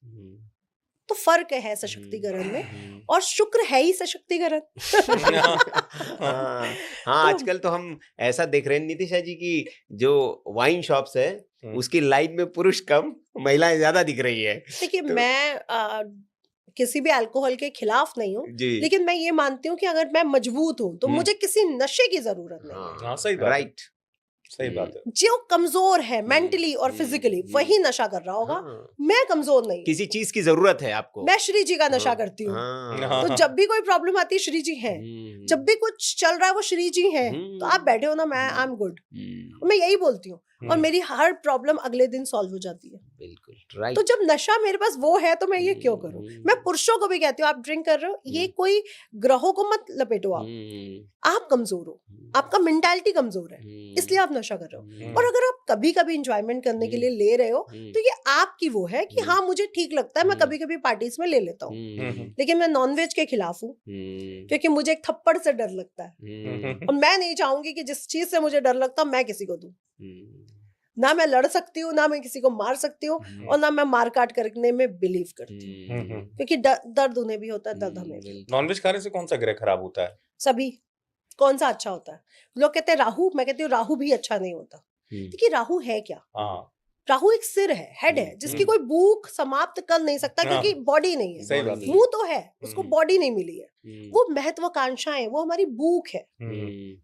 तो फर्क है सशक्तिकरण में, और शुक्र है ही सशक्तिकरण। हाँ, आजकल तो हम ऐसा देख रहे हैं नितिशा जी की जो वाइन शॉप्स है उसकी लाइन में पुरुष कम महिलाएं ज्यादा दिख रही है। देखिए मैं किसी भी अल्कोहल के खिलाफ नहीं हूँ, लेकिन मैं ये मानती हूँ कि अगर मैं मजबूत हूँ तो मुझे किसी नशे की जरूरत नहीं है। सही बात, राइट, सही बात है। जो कमजोर है मेंटली और फिजिकली वही नशा कर रहा होगा। मैं कमजोर नहीं, किसी चीज की जरूरत है आपको। मैं श्री जी का नशा करती हूँ। तो जब भी कोई प्रॉब्लम आती है श्री जी हैं, जब भी कुछ चल रहा है वो श्री जी हैं। तो आप बैठे हो ना, मैं आई एम गुड, मैं यही बोलती हूँ और मेरी हर प्रॉब्लम अगले दिन सॉल्व हो जाती है। बिल्कुल राइट। तो जब नशा मेरे पास वो है तो मैं ये क्यों करूं? मैं पुरुषों को भी कहती हूँ आप ड्रिंक कर रहे हो, ये कोई ग्रहों को मत लपेटो, आप कमजोर हो। आपका मेंटालिटी कमजोर है, इसलिए आप नशा कर रहे हो। और अगर आप कभी कभी इंजॉयमेंट करने के लिए ले रहे हो तो ये आपकी वो है कि हाँ मुझे ठीक लगता है, मैं कभी कभी पार्टीज में ले लेता हूँ, लेकिन मैं नॉनवेज के खिलाफ हूँ क्योंकि मुझे एक थप्पड़ से डर लगता है और मैं नहीं चाहूंगी कि जिस चीज से मुझे डर लगता है मैं किसी को दूं। ना मैं लड़ सकती हूँ, ना मैं किसी को मार सकती हूँ, और ना मैं मार काट करने में बिलीव करती हूँ, क्योंकि दर्द उन्हें भी होता है, दर्द हमें भी। नॉनवेज खाने से कौन सा ग्रह खराब होता है? सभी। कौन सा अच्छा होता है? लोग कहते हैं राहु, मैं कहती हूँ राहु भी अच्छा नहीं होता। देखिए राहु है क्या? राहु एक सिर है, हेड है, जिसकी कोई भूख समाप्त कर नहीं सकता क्योंकि बॉडी नहीं है। सही बात। मुंह तो है, उसको बॉडी नहीं मिली है। वो महत्वाकांक्षाएं, वो हमारी भूख है।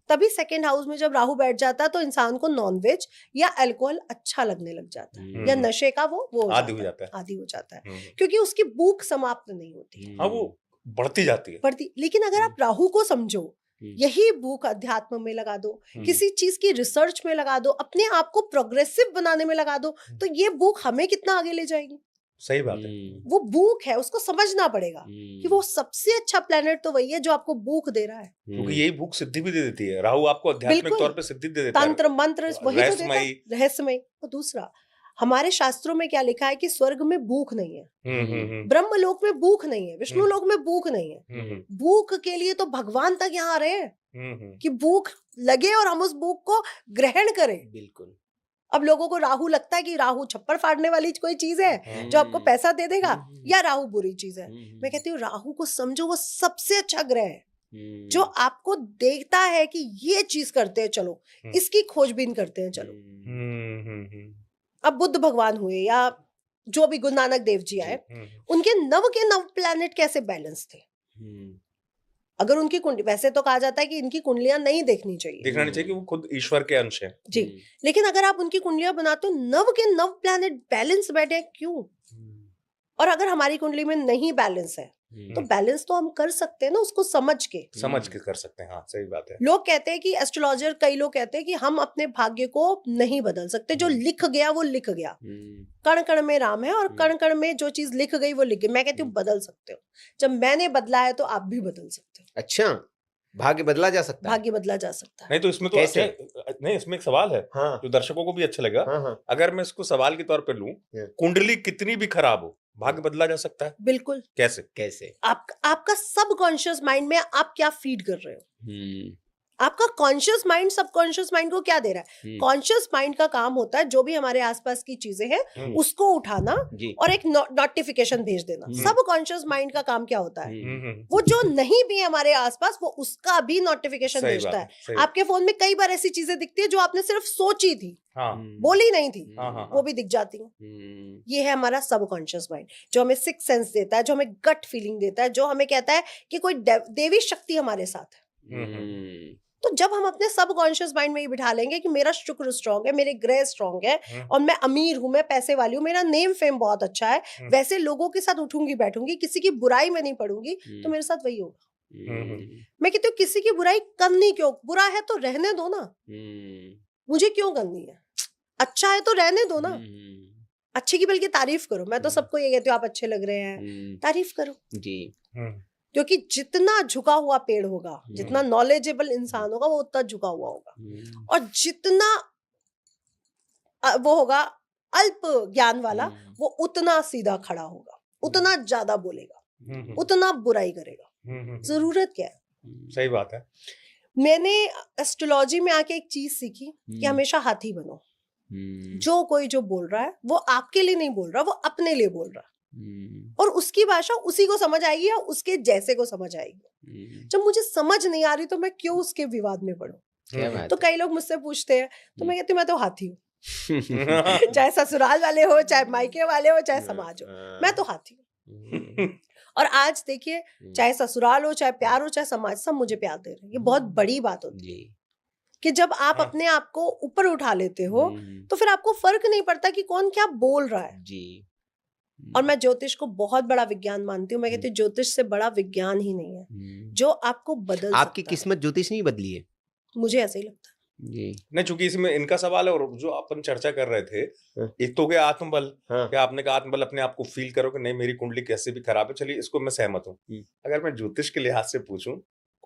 तभी सेकंड हाउस में जब राहु बैठ जाता है तो इंसान को नॉनवेज या अल्कोहल अच्छा लगने लग जाता है, या नशे का वो आदी हो जाता है, क्योंकि उसकी भूख समाप्त नहीं होती। हाँ, वो बढ़ती जाती है। लेकिन अगर आप राहु को समझो, यही भूख अध्यात्म में लगा दो, किसी चीज की रिसर्च में लगा दो, अपने आप को प्रोग्रेसिव बनाने में लगा दो, तो ये भूख हमें कितना आगे ले जाएगी। सही बात है। वो भूख है, उसको समझना पड़ेगा कि वो सबसे अच्छा प्लेनेट तो वही है जो आपको भूख दे रहा है, क्योंकि यही भूख सिद्धि भी दे देती है। राहु आपको आध्यात्मिक तौर पे सिद्धि दे देता है, तंत्र मंत्र वही तो देता है, रहस्यमय। और दूसरा, हमारे शास्त्रों में क्या लिखा है कि स्वर्ग में भूख नहीं है, ब्रह्म लोक में भूख नहीं है, विष्णु लोक में भूख नहीं है। भूख के लिए तो भगवान तक यहाँ आ रहे हैं कि भूख लगे और हम उस भूख को ग्रहण करें। बिल्कुल। अब लोगों को राहु लगता है कि राहु छप्पर फाड़ने वाली कोई चीज है जो आपको पैसा दे देगा, या राहु बुरी चीज है। मैं कहती हूँ राहु को समझो, वो सबसे अच्छा ग्रह है जो आपको देखता है कि ये चीज करते हैं, चलो इसकी खोजबीन करते हैं, चलो। अब बुद्ध भगवान हुए या जो भी गुरु नानक देव जी आए, उनके नव के नव प्लैनेट कैसे बैलेंस थे। अगर उनकी कुंडली, वैसे तो कहा जाता है कि इनकी कुंडलियां नहीं देखनी चाहिए, देखना नहीं चाहिए कि वो खुद ईश्वर के अंश है जी, लेकिन अगर आप उनकी कुंडलियां बनाते हो, नव के नव प्लैनेट बैलेंस बैठे, क्यों? और अगर हमारी कुंडली में नहीं बैलेंस है तो बैलेंस तो हम कर सकते हैं ना, उसको समझ के कर सकते हैं। हाँ, सही बात है। लोग कहते हैं कि एस्ट्रोलॉजर, कई लोग कहते हैं कि हम अपने भाग्य को नहीं बदल सकते, जो लिख गया वो लिख गया, कण कण में राम है, और कण कण में जो चीज लिख गई वो लिख गई। मैं कहती हूँ बदल सकते हो, जब मैंने बदला है तो आप भी बदल सकते हो। अच्छा, भाग्य बदला जा सकता है? भाग्य बदला जा सकता है। नहीं तो इसमें तो कैसे? नहीं, इसमें एक सवाल है जो दर्शकों को भी अच्छा लगा। अगर मैं इसको सवाल के तौर पे लूं, कुंडली कितनी भी खराब हो, भाग्य बदला जा सकता है? बिल्कुल। कैसे? आपका सबकॉन्शियस माइंड में आप क्या फीड कर रहे हो, आपका कॉन्शियस माइंड सबकॉन्शियस माइंड को क्या दे रहा है। कॉन्शियस माइंड का काम होता है जो भी हमारे आसपास की चीजें हैं उसको उठाना और एक नोटिफिकेशन भेज देना। सबकॉन्शियस माइंड का काम क्या होता है, वो जो नहीं भी है हमारे आसपास, वो उसका भी नोटिफिकेशन भेजता है। आपके फोन में कई बार ऐसी चीजें दिखती है जो आपने सिर्फ सोची थी, बोली नहीं थी, वो भी दिख जाती है। ये है हमारा सबकॉन्शियस माइंड, जो हमें सिक्स सेंस देता है, जो हमें गट फीलिंग देता है, जो हमें कहता है कि कोई देवी शक्ति हमारे साथ है। तो जब हम अपने सबकॉन्शियस माइंड में ये बिठा लेंगे कि मेरा शुक्र स्ट्रांग है, मेरे ग्रह स्ट्रांग है, और मैं अमीर हूं, मैं पैसे वाली हूं, मेरा नेम फेम बहुत अच्छा है, वैसे लोगों के साथ उठूंगी बैठूंगी, किसी की बुराई में नहीं पड़ूंगी, तो मेरे साथ वही होगा। मैं कहती हूँ किसी की बुराई करनी क्यों, बुरा है तो रहने दो ना, मुझे क्यों करनी है, अच्छा है तो रहने दो ना, अच्छे की बल्कि तारीफ करो। मैं तो सबको ये कहती हूँ आप अच्छे लग रहे हैं, तारीफ करो जी, क्योंकि जितना झुका हुआ पेड़ होगा, जितना नॉलेजेबल इंसान होगा, वो उतना झुका हुआ होगा, और जितना वो होगा अल्प ज्ञान वाला, वो उतना सीधा खड़ा होगा, उतना ज्यादा बोलेगा, उतना बुराई करेगा। जरूरत क्या है? सही बात है। मैंने एस्ट्रोलॉजी में आके एक चीज सीखी कि हमेशा हाथी बनो। जो कोई जो बोल रहा है वो आपके लिए नहीं बोल रहा, वो अपने लिए बोल रहा है, और उसकी भाषा उसी को समझ आएगी या उसके जैसे को समझ आएगी। जब मुझे समझ नहीं आ रही तो मैं क्यों उसके विवाद में पढूं। तो कई लोग मुझसे पूछते हैं, तो मैं कहती हूँ मैं तो हाथी हूँ। चाहे ससुराल वाले हो, चाहे मायके वाले हो, चाहे समाज हो, मैं तो हाथी हूँ। और आज देखिए, चाहे ससुराल हो, चाहे प्यार हो, चाहे समाज, सब मुझे प्यार दे रहे हैं। ये बहुत बड़ी बात होती है कि जब आप अपने आप को ऊपर उठा लेते हो तो फिर आपको फर्क नहीं पड़ता कि कौन क्या बोल रहा है जी। और मैं ज्योतिष को बहुत बड़ा विज्ञान मानती हूँ। मैं कहती हूँ ज्योतिष से बड़ा विज्ञान ही नहीं है जो आपको बदल आपकी किस्मत ज्योतिष नहीं बदली है, मुझे ऐसे ही लगता है जी। नहीं, चूंकि इसमें इनका सवाल है, और जो अपन चर्चा कर रहे थे, एक तो गया आत्मबल, क्या आपने कहा आत्मबल अपने आप को फील करो कि नहीं मेरी कुंडली कैसे भी खराब है, चलिए इसको मैं सहमत हूँ। अगर मैं ज्योतिष के लिहाज से पूछूं,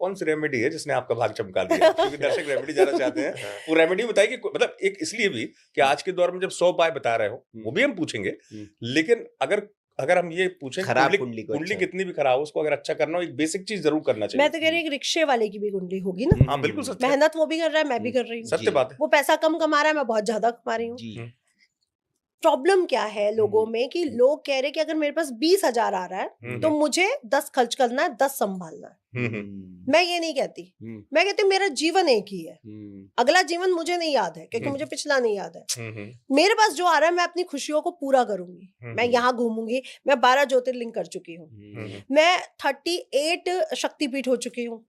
कौन सी रेमेडी है जिसने आपका भाग चमका दिया? क्योंकि दर्शक रेमेडी जानना चाहते हैं। वो रेमेडी बताइए कि मतलब एक इसलिए भी कि आज के दौर में जब 100 उपाय बता रहे हो वो भी हम पूछेंगे, लेकिन अगर हम ये पूछें कुंडली कितनी भी खराब हो, उसको अगर अच्छा करना हो, एक बेसिक चीज जरूर करना चाहिए। मैं तो कह रही हूँ रिक्शे वाले की भी कुंडली होगी ना। हाँ बिल्कुल सत्य, मेहनत वो भी कर रहा है, मैं भी कर रही हूँ, सत्य बात है। वो पैसा कम कमा रहा है, मैं बहुत ज्यादा कमा रही हूँ। प्रॉब्लम क्या है लोगों में कि लोग कह रहे हैं कि अगर मेरे पास 20,000 आ रहा है तो मुझे 10 खर्च करना है, 10 संभालना है। मैं ये नहीं कहती, मैं कहती हूँ मेरा जीवन एक ही है, अगला जीवन मुझे नहीं याद है क्योंकि मुझे पिछला नहीं याद है। मेरे पास जो आ रहा है मैं अपनी खुशियों को पूरा करूंगी। मैं यहाँ घूमूंगी, मैं 12 ज्योतिर्लिंग कर चुकी हूँ, मैं 38 शक्तिपीठ हो चुकी हूँ,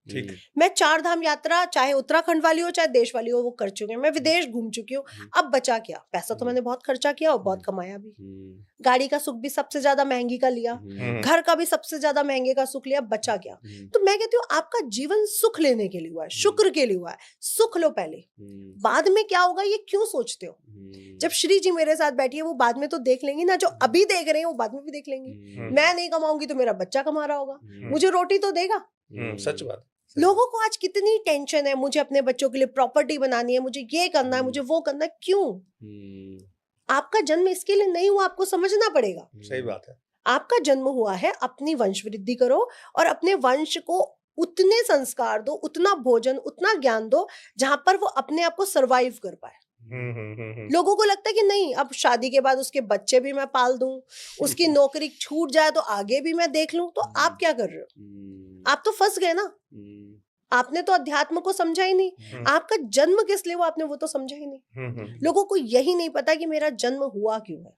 मैं 4 धाम यात्रा चाहे उत्तराखंड वाली हो चाहे देश वाली हो वो कर चुकी हूँ, मैं विदेश घूम चुकी हूँ। अब बचा क्या? पैसा तो मैंने बहुत खर्चा किया और बहुत कमाया भी, गाड़ी का सुख भी सबसे ज्यादा महंगी का लिया, घर का भी सबसे ज्यादा महंगे का सुख लिया, बचा क्या? तो मैं कहती हूँ आपका जीवन सुख लेने के लिए हुआ है, शुक्र के लिए हुआ है, सुख लो पहले, बाद में क्या होगा ये क्यों सोचते हो? जब श्री जी मेरे साथ बैठी है वो बाद में तो देख लेंगी ना, जो अभी देख रहे हैं वो बाद में भी देख लेंगी। मैं नहीं कमाऊंगी तो मेरा बच्चा कमा रहा होगा, मुझे रोटी तो देगा। सच बात। लोगों को आज कितनी टेंशन है, मुझे अपने बच्चों के लिए प्रॉपर्टी बनानी है, मुझे ये करना है, मुझे वो करना है। क्यों? आपका जन्म इसके लिए नहीं हुआ, आपको समझना पड़ेगा। सही बात है। आपका जन्म हुआ है अपनी वंश वृद्धि करो और अपने वंश को उतने संस्कार दो, उतना भोजन, उतना ज्ञान दो जहां पर वो अपने आप को सरवाइव कर पाए। लोगों को लगता है कि नहीं अब शादी के बाद उसके बच्चे भी मैं पाल दूं, उसकी नौकरी छूट जाए तो आगे भी मैं देख लूं। तो आप क्या कर रहे हो? आप तो फंस गए ना। आपने तो अध्यात्म को समझा ही नहीं, आपका जन्म किस लिए हुआ आपने वो तो समझा ही नहीं। लोगों को यही नहीं पता कि मेरा जन्म हुआ क्यों है,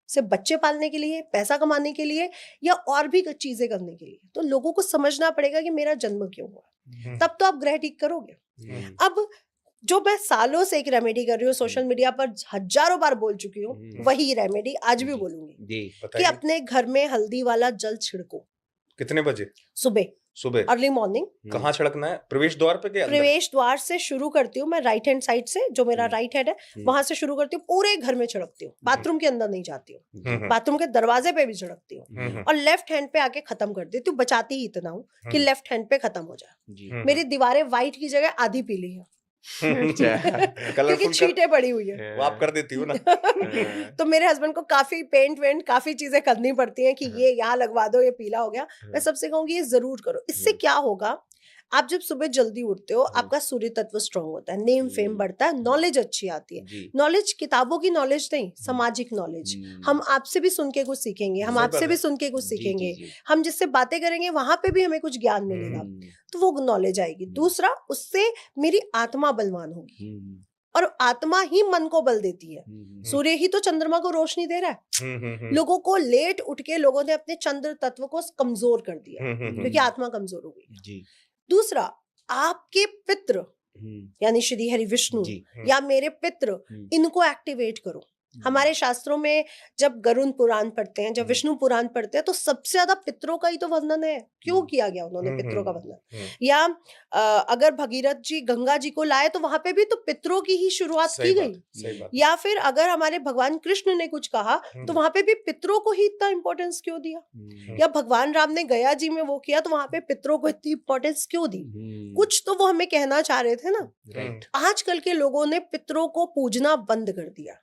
सिर्फ बच्चे पालने के लिए, पैसा कमाने के लिए या और भी चीजें करने के लिए। तो लोगों को समझना पड़ेगा कि मेरा जन्म क्यों हुआ, तब तो आप ग्रह ठीक करोगे। अब जो मैं सालों से एक रेमेडी कर रही हूँ, सोशल मीडिया पर हजारों बार बोल चुकी हूँ, वही रेमेडी आज भी बोलूंगी कि अपने घर में हल्दी वाला जल छिड़को। कितने बजे? सुबह अर्ली मॉर्निंग। कहाँ छिड़कना है? प्रवेश द्वार पे के अंदर? प्रवेश द्वार से शुरू करती हूँ मैं, राइट हैंड साइड से, जो मेरा राइट हैंड है वहां से शुरू करती हूँ, पूरे घर में छिड़कती हूँ, बाथरूम के अंदर नहीं जाती हूँ, बाथरूम के दरवाजे पे भी छिड़कती हूँ और लेफ्ट हैंड पे आके खत्म कर देती हूँ। बचाती ही इतना हूँ कि लेफ्ट हैंड पे खत्म हो जाए। मेरी दीवारें व्हाइट की जगह आधी पीली है क्योंकि छींटे पड़ी हुई है, वो आप कर देती हो ना। तो मेरे हस्बैंड को काफी पेंट वेंट काफी चीजें करनी पड़ती हैं कि ये यहाँ लगवा दो, ये पीला हो गया। मैं सबसे कहूंगी ये जरूर करो। इससे क्या होगा, आप जब सुबह जल्दी उठते हो आपका सूर्य तत्व स्ट्रांग होता है, नेम फेम बढ़ता है, नॉलेज अच्छी आती है। नॉलेज किताबों की नॉलेज नहीं, सामाजिक नॉलेज। हम आपसे भी सुन के कुछ सीखेंगे, हम आपसे भी सुन के कुछ सीखेंगे, हम जिससे बातें करेंगे वहां पे भी हमें कुछ ज्ञान मिलेगा, तो वो नॉलेज आएगी। दूसरा, उससे मेरी आत्मा बलवान होगी और आत्मा ही मन को बल देती है। सूर्य ही तो चंद्रमा को रोशनी दे रहा है। लोगों को लेट उठ के लोगों ने अपने चंद्र तत्व को कमजोर कर दिया क्योंकि आत्मा कमजोर हो गई। दूसरा, आपके पितृ यानी श्री हरि विष्णु या मेरे पितृ, इनको एक्टिवेट करो। हमारे शास्त्रों में जब गरुड़ पुराण पढ़ते हैं, जब विष्णु पुराण पढ़ते हैं, तो सबसे ज्यादा पितरों का ही तो वर्णन है। क्यों किया गया उन्होंने पितरों का वर्णन? या अगर भगीरथ जी गंगा जी को लाए तो वहां पे भी तो पितरों की ही शुरुआत की गई। या फिर अगर हमारे भगवान कृष्ण ने कुछ कहा तो वहां पे भी पितरों को ही इतना इंपॉर्टेंस क्यों दिया? या भगवान राम ने गया जी में वो किया तो वहां पे पितरों को इतनी इंपॉर्टेंस क्यों दी? कुछ तो वो हमें कहना चाह रहे थे ना। आजकल के लोगों ने पितरों को पूजना बंद कर दिया।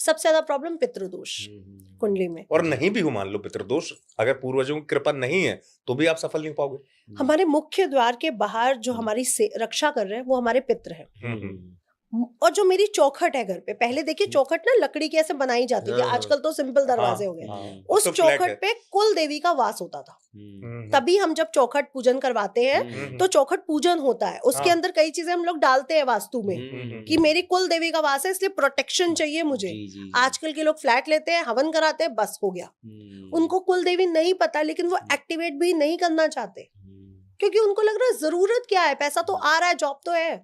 सबसे ज्यादा प्रॉब्लम पितृदोष कुंडली में। और नहीं भी हो, मान लो पितृदोष, अगर पूर्वजों की कृपा नहीं है तो भी आप सफल नहीं पाओगे। हमारे मुख्य द्वार के बाहर जो हमारी रक्षा कर रहे हैं वो हमारे पितृ हैं। और जो मेरी चौखट है घर पे, पहले देखिए चौखट ना लकड़ी की ऐसे बनाई जाती थी, आजकल तो सिंपल दरवाजे हो गए। उस चौखट पे कुल देवी का वास होता था। तभी हम जब चौखट पूजन करवाते हैं तो चौखट पूजन होता है, उसके अंदर कई चीजें हम लोग डालते हैं वास्तु में कि मेरी कुल देवी का वास है इसलिए प्रोटेक्शन चाहिए मुझे। आजकल के लोग फ्लैट लेते हैं, हवन कराते हैं, बस हो गया। उनको कुल देवी नहीं पता, लेकिन वो एक्टिवेट भी नहीं करना चाहते क्योंकि उनको लग रहा है जरूरत क्या है, पैसा तो आ रहा है, जॉब तो है।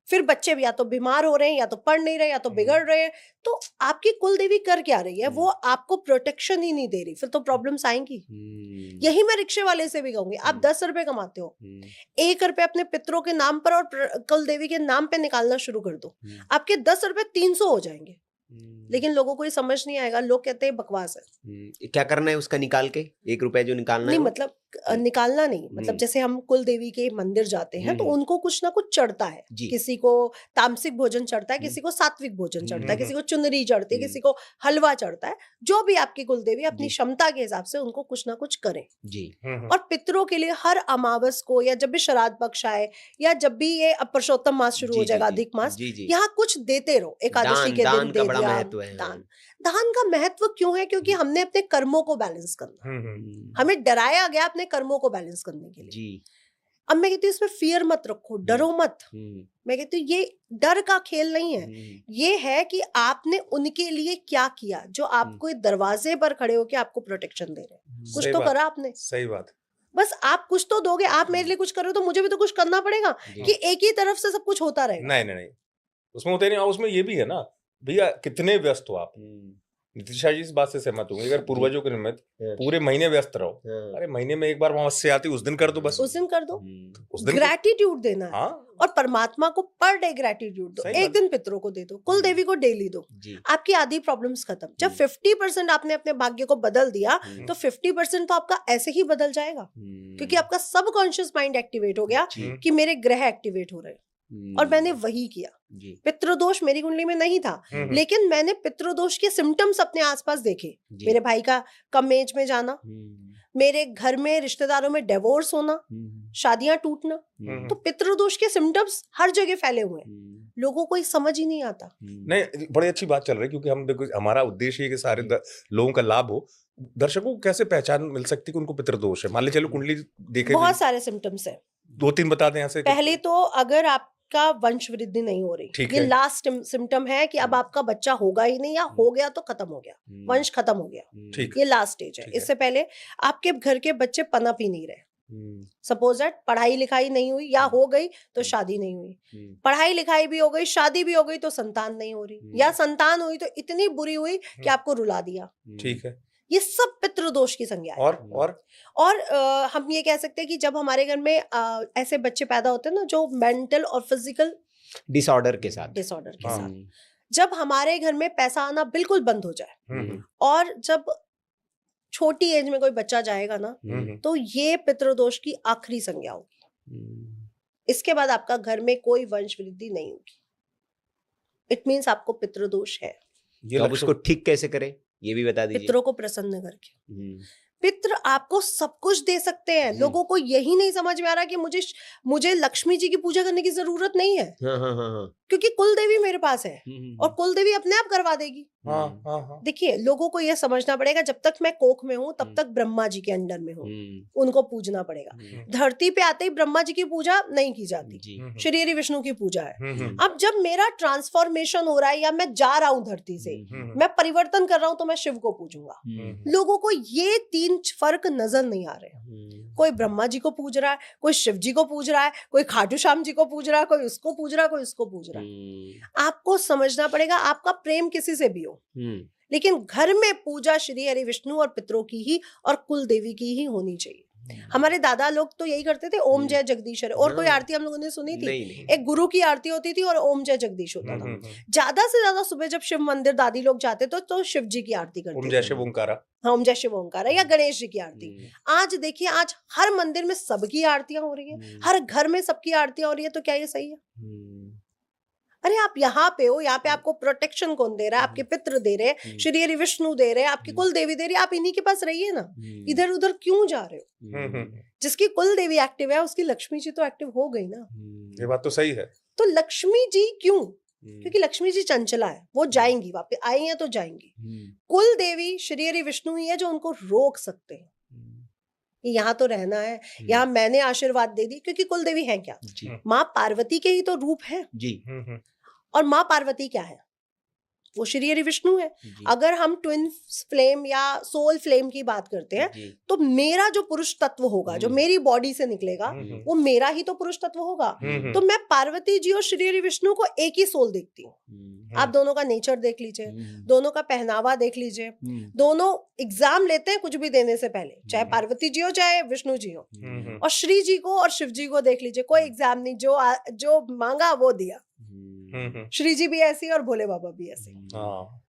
फिर बच्चे भी या तो बीमार हो रहे हैं, या तो पढ़ नहीं रहे, या तो बिगड़ रहे हैं। तो आपकी कुल देवी कर क्या रही है? वो आपको प्रोटेक्शन ही नहीं दे रही, फिर तो प्रॉब्लम्स आएंगी। यही मैं रिक्शे वाले से भी कहूंगी, आप 10 रुपए कमाते हो, 1 रुपए अपने पितरों के नाम पर और कुल देवी के नाम पे निकालना शुरू कर दो, आपके 10 रुपए 300 हो जाएंगे। लेकिन लोगों को ये समझ नहीं आएगा, लोग कहते हैं बकवास है। क्या करना है उसका निकाल के, 1 रुपया जो निकालना नहीं है मतलब निकालना नहीं, मतलब जैसे हम कुल देवी के मंदिर जाते हैं तो उनको कुछ ना कुछ चढ़ता है, किसी को तामसिक भोजन चढ़ता है, किसी को सात्विक भोजन चढ़ता है, किसी को चुनरी चढ़ती है, किसी को हलवा चढ़ता है। जो भी आपकी कुल देवी अपनी क्षमता के हिसाब से उनको कुछ ना कुछ करें जी। और पितरों के लिए हर अमावस को या जब भी श्राद्ध पक्ष आए या जब भी ये पुरुषोत्तम मास शुरू हो जाएगा, अधिक मास, यहाँ कुछ देते रहो। एकादशी के दिन दे दिया। दान का महत्व क्यों है? क्योंकि हमने अपने कर्मों को बैलेंस करना, हमें डराया गया अपने कर्मों को बैलेंस करने के लिए जी। अब मैं कहती हूँ इसमें फियर मत रखो, डरो मत। मैं कहती हूँ ये डर का खेल नहीं है, ये है कि आपने उनके लिए क्या किया, जो आपको दरवाजे पर खड़े होकर आपको प्रोटेक्शन दे रहे हैं। कुछ तो करा आपने। सही बात। बस आप कुछ तो दोगे, आप मेरे लिए कुछ करो तो मुझे भी तो कुछ करना पड़ेगा कि एक ही तरफ से सब कुछ होता रहेगा। नहीं, उसमें होते नहीं। उसमें ये भी है ना भैया, कितने व्यस्त हो आप। नीतिशा जी इस बात से सहमत होंगे, अगर पूर्वजों के निमित्त पूरे महीने व्यस्त रहो, अरे महीने में एक बार अमावस्या आती, उस दिन कर दो, बस उस दिन कर दो। उस दिन ग्रैटिट्यूड देना है। और परमात्मा को पर डे ग्रैटिट्यूड दो। एक दिन पितरों को दे दो, कुल देवी को डेली दो, आपकी आधी प्रॉब्लम्स खत्म। जब 50% आपने अपने भाग्य को बदल दिया तो 50% तो आपका ऐसे ही बदल जाएगा, क्योंकि आपका सबकॉन्शियस माइंड एक्टिवेट हो गया कि मेरे ग्रह एक्टिवेट हो रहे हैं। और मैंने वही किया। पितृदोष मेरी कुंडली में नहीं था, लेकिन मैंने पितृदोष के सिम्टम्स अपने आसपास देखे। मेरे भाई का कम एज में जाना, मेरे घर में रिश्तेदारों में डिवोर्स होना, शादियां टूटना, तो पितृदोष के सिम्टम्स हर जगह फैले हुए हैं। लोगों को ये समझ ही नहीं आता। नहीं, बड़ी अच्छी बात चल रही है, क्योंकि हम देखो हमारा उद्देश्य है कि सारे लोगों का लाभ हो। दर्शकों को कैसे पहचान मिल सकती है कि उनको पितृदोष है? मान लीजिए चलो कुंडली देखे, बहुत सारे सिम्टम्स है, 2-3 बता दें यहाँ से। पहले तो अगर आपका वंश वृद्धि नहीं हो रही, ये लास्ट सिम्टम है कि अब आपका बच्चा होगा ही नहीं, या हो गया तो खत्म हो गया, वंश खत्म हो गया, ये लास्ट स्टेज है। इससे पहले आपके घर के बच्चे पनप ही नहीं रहे। सपोज दैट पढ़ाई लिखाई नहीं हुई, या हो गई तो शादी नहीं हुई, पढ़ाई लिखाई भी हो गई, शादी भी हो गई तो संतान नहीं हो रही, या संतान हुई तो इतनी बुरी हुई कि आपको रुला दिया। ठीक है, ये सब पितृदोष की संज्ञा है। और हम ये कह सकते हैं कि जब हमारे घर में ऐसे बच्चे पैदा होते हैं ना, जो मेंटल और फिजिकल डिसऑर्डर के साथ, जब हमारे घर में पैसा आना बिल्कुल बंद हो जाए, और जब छोटी एज में कोई बच्चा जाएगा ना, तो ये पितृदोष की आखिरी संज्ञा होगी। इसके बाद आपका घर में कोई वंश वृद्धि नहीं होगी। इट मीन्स आपको पितृदोष है। तो अब उसको ठीक कैसे करें ये भी बता दीजिए। पितरों को प्रसन्न करके। पितृ आपको सब कुछ दे सकते हैं। लोगों को यही नहीं समझ में आ रहा कि मुझे लक्ष्मी जी की पूजा करने की जरूरत नहीं है, क्योंकि कुल देवी मेरे पास है और कुल देवी अपने आप करवा देगी। देखिए, लोगों को यह समझना पड़ेगा, जब तक मैं कोख में हूँ तब तक ब्रह्मा जी के अंडर में हूँ, उनको पूजना पड़ेगा। धरती पे आते ही ब्रह्मा जी की पूजा नहीं की जाती, श्री हरि विष्णु की पूजा है। अब जब मेरा ट्रांसफॉर्मेशन हो रहा है, या मैं जा रहा हूँ धरती से, मैं परिवर्तन कर रहा हूँ, तो मैं शिव को पूजूंगा। लोगों को ये 3 फर्क नजर नहीं आ रहे। कोई ब्रह्मा जी को पूज रहा है, कोई शिव जी को पूज रहा है, कोई खाटू श्याम जी को पूज रहा है, कोई उसको पूज रहा है, कोई उसको पूज रहा है। आपको समझना पड़ेगा, आपका प्रेम किसी से भी हो, लेकिन घर में पूजा श्री हरि विष्णु और पितरों की ही और कुल देवी की ही होनी चाहिए। हमारे दादा लोग तो यही करते थे, ओम जय जगदीश हरे। और कोई आरती हम लोगों ने सुनी थी? नहीं। एक गुरु की आरती होती थी और ओम जय जगदीश होता था। ज्यादा से ज्यादा सुबह जब शिव मंदिर दादी लोग जाते तो शिव जी की आरती करते, ओम जय शिव ओंकारा, ओम जय शिव ओंकारा, या गणेश जी की आरती। आज देखिए, आज हर मंदिर में सबकी आरतियां हो रही है, हर घर में सबकी आरतियां हो रही है, तो क्या ये सही है? अरे आप यहाँ पे हो, यहाँ पे आपको प्रोटेक्शन कौन दे रहा है? आपके पितृ दे रहे हैं, श्री हरि विष्णु दे रहे हैं, आपकी कुल देवी दे रही है। आप इन्हीं के पास रहिए ना, इधर उधर क्यों जा रहे हो? जिसकी कुल देवी एक्टिव है, उसकी लक्ष्मी जी तो एक्टिव हो गई ना। ये बात तो सही है। तो लक्ष्मी जी क्यों? क्योंकि लक्ष्मी जी चंचला है, वो जाएंगी, वापस आई हैं तो जाएंगी। कुल देवी श्री हरि विष्णु ही है जो उनको रोक सकते हैं, यहाँ तो रहना है, यहाँ मैंने आशीर्वाद दे दी। क्योंकि कुल देवी है क्या? माँ पार्वती के ही तो रूप है जी। और माँ पार्वती क्या है? वो श्री हरि विष्णु है। अगर हम ट्विन फ्लेम या सोल फ्लेम की बात करते हैं, तो मेरा जो पुरुष तत्व होगा, जो मेरी बॉडी से निकलेगा, वो मेरा ही तो पुरुष तत्व होगा। तो मैं पार्वती जी और श्री हरि विष्णु को एक ही सोल देखती हूँ। आप दोनों का नेचर देख लीजिए, दोनों का पहनावा देख लीजिए, दोनों एग्जाम लेते हैं कुछ भी देने से पहले, चाहे पार्वती जी हो चाहे विष्णु जी हो। और श्री जी को और शिव जी को देख लीजिए, कोई एग्जाम नहीं, जो मांगा वो दिया। श्री जी भी ऐसी और भोले बाबा भी ऐसे।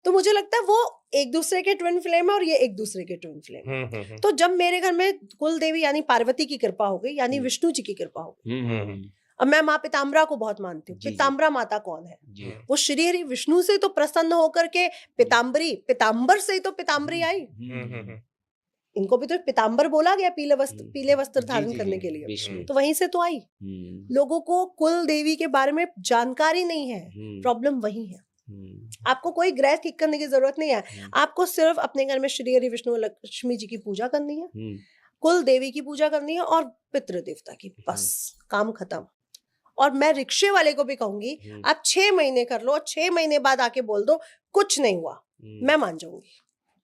तो मुझे लगता है वो एक दूसरे के ट्विन फ्लेम है और ये एक दूसरे के ट्विन फ्लेम है। तो जब मेरे घर में कुल देवी यानी पार्वती की कृपा हो गई, यानी विष्णु जी की कृपा हो गई। अब मैं माँ पीताम्बरा को बहुत मानती हूँ। पीताम्बरा माता कौन है? वो श्री हरि विष्णु से तो प्रसन्न होकर के पीताम्बर से ही तो पीताम्बरी आई। इनको भी तो पीताम्बर बोला गया, पीले वस्त्र धारण करने के लिए, तो वहीं से तो आई। लोगों को कुल देवी के बारे में जानकारी नहीं है, प्रॉब्लम वही है। आपको कोई ग्रह ठीक करने की जरूरत नहीं है, आपको सिर्फ अपने घर में श्री हरि विष्णु लक्ष्मी जी की पूजा करनी है, कुल देवी की पूजा करनी है और पितृ देवता की, बस काम खत्म। और मैं रिक्शे वाले को भी कहूंगी, आप 6 महीने कर लो, 6 महीने बाद आके बोल दो कुछ नहीं हुआ, मैं मान जाऊंगी।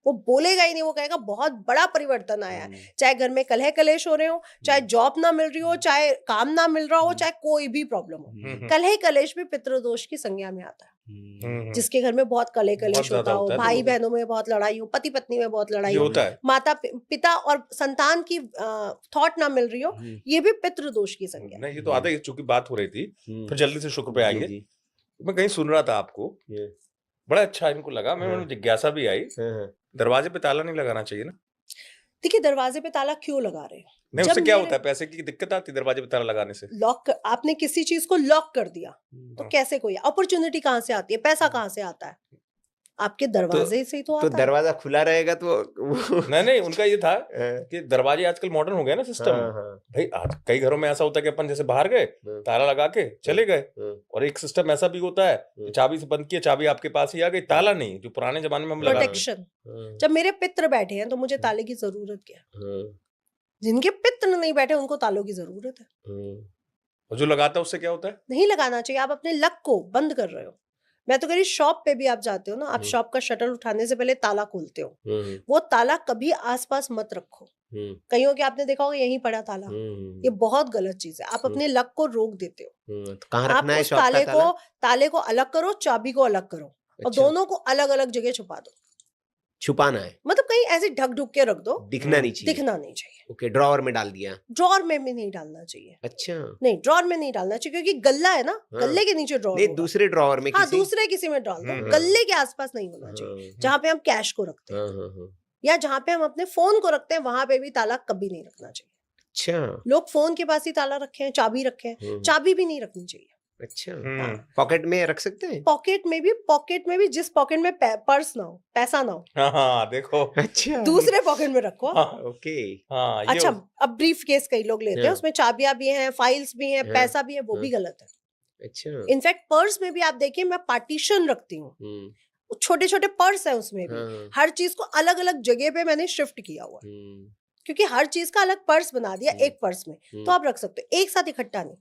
वो बोलेगा ही नहीं, वो कहेगा बहुत बड़ा परिवर्तन आया है। चाहे घर में कलह कलेश हो रहे हो, चाहे जॉब ना मिल रही हो, चाहे काम ना मिल रहा हो, चाहे कोई भी प्रॉब्लम हो, कलह कलेश भी पितृदोष की संज्ञा में आता है। जिसके घर में बहुत कलह कलेश होता हो, भाई बहनों में बहुत लड़ाई हो, पति पत्नी में बहुत लड़ाई हो, माता पिता और संतान की थॉट ना मिल रही हो, ये भी पितृदोष की संज्ञा। नहीं, ये तो आधा चूंकि बात हो रही थी, फिर जल्दी से शुक्र पे आएंगे। मैं कहीं सुन रहा था आपको, बड़ा अच्छा इनको लगा, मैं जिज्ञासा भी आई, दरवाजे पे ताला नहीं लगाना चाहिए ना? देखिए, दरवाजे पे ताला क्यों लगा रहे हो? नहीं, उससे क्या होता है? पैसे की दिक्कत आती है दरवाजे पे ताला लगाने से? आपने किसी चीज को लॉक कर दिया तो कैसे कोई अपॉर्चुनिटी कहाँ से आती है, पैसा कहाँ से आता है? आपके दरवाजे से ही तो आता है। दरवाजा खुला रहेगा तो नहीं, उनका ये था कि दरवाजे आजकल मॉडर्न हो गए ना सिस्टम। भाई आज कई घरों में ऐसा होता है कि अपन जैसे बाहर गए, ताला लगा के चले गए, और एक सिस्टम ऐसा भी होता है चाबी से बंद किया, चाबी आपके पास ही आ गई, ताला नहीं, जो पुराने जमाने में हम लगाते हैं। प्रोटेक्शन। जब मेरे पित्र बैठे हैं तो मुझे ताले की जरूरत क्या? जिनके पित्र नहीं बैठे उनको तालों की जरूरत है। और जो लगाता है उससे क्या होता है? नहीं लगाना चाहिए। आप अपने लक को बंद कर रहे हो। मैं तो कह रही, शॉप पे भी आप जाते हो ना, आप शॉप का शटर उठाने से पहले ताला खोलते हो, वो ताला कभी आसपास मत रखो। कईयों के आपने देखा होगा यहीं पड़ा ताला, ये बहुत गलत चीज है। आप अपने लक को रोक देते हो। तो कहाँ रखना है आप उस ताले को अलग करो, चाबी को अलग करो, और दोनों को अलग अलग जगह छुपा दो। छुपाना है मतलब कहीं ऐसे ढक ढुक के रख दो, दिखना नहीं चाहिए। दिखना नहीं चाहिए। ओके, ड्रॉअर में डाल दिया? ड्रॉअर में भी नहीं डालना चाहिए। अच्छा, नहीं, ड्रॉअर में नहीं डालना चाहिए, क्योंकि गल्ला है ना, गल्ले के नीचे ड्रॉअर नहीं, दूसरे ड्रॉअर में, हाँ, दूसरे किसी में डाल दो, गल्ले के आसपास नहीं होना चाहिए। जहाँ पे हम कैश को रखते हैं या जहाँ पे हम अपने फोन को रखते हैं, वहां पे भी ताला कभी नहीं रखना चाहिए। अच्छा, लोग फोन के पास ही ताला रखे हैं, चाबी रखे हैं, चाबी भी नहीं रखनी चाहिए। अच्छा, पॉकेट में रख सकते हैं? पॉकेट में भी जिस पॉकेट में पर्स ना हो, पैसा ना हो, हाँ, देखो, अच्छा, दूसरे पॉकेट में रखो। ओके, हाँ, अच्छा, अब ब्रीफ केस कई लोग लेते हैं, उसमें चाबियां भी हैं, फाइल्स भी हैं, पैसा भी है, वो भी गलत है। अच्छा, इनफैक्ट पर्स में भी आप देखिए, मैं पार्टीशन रखती हूँ, छोटे छोटे पर्स है उसमें भी, हर चीज को अलग अलग जगह पे मैंने शिफ्ट किया हुआ, क्योंकि हर चीज का अलग पर्स बना दिया एक पर्स में, तो आप रख सकते हो, एक साथ इकट्ठा नहीं,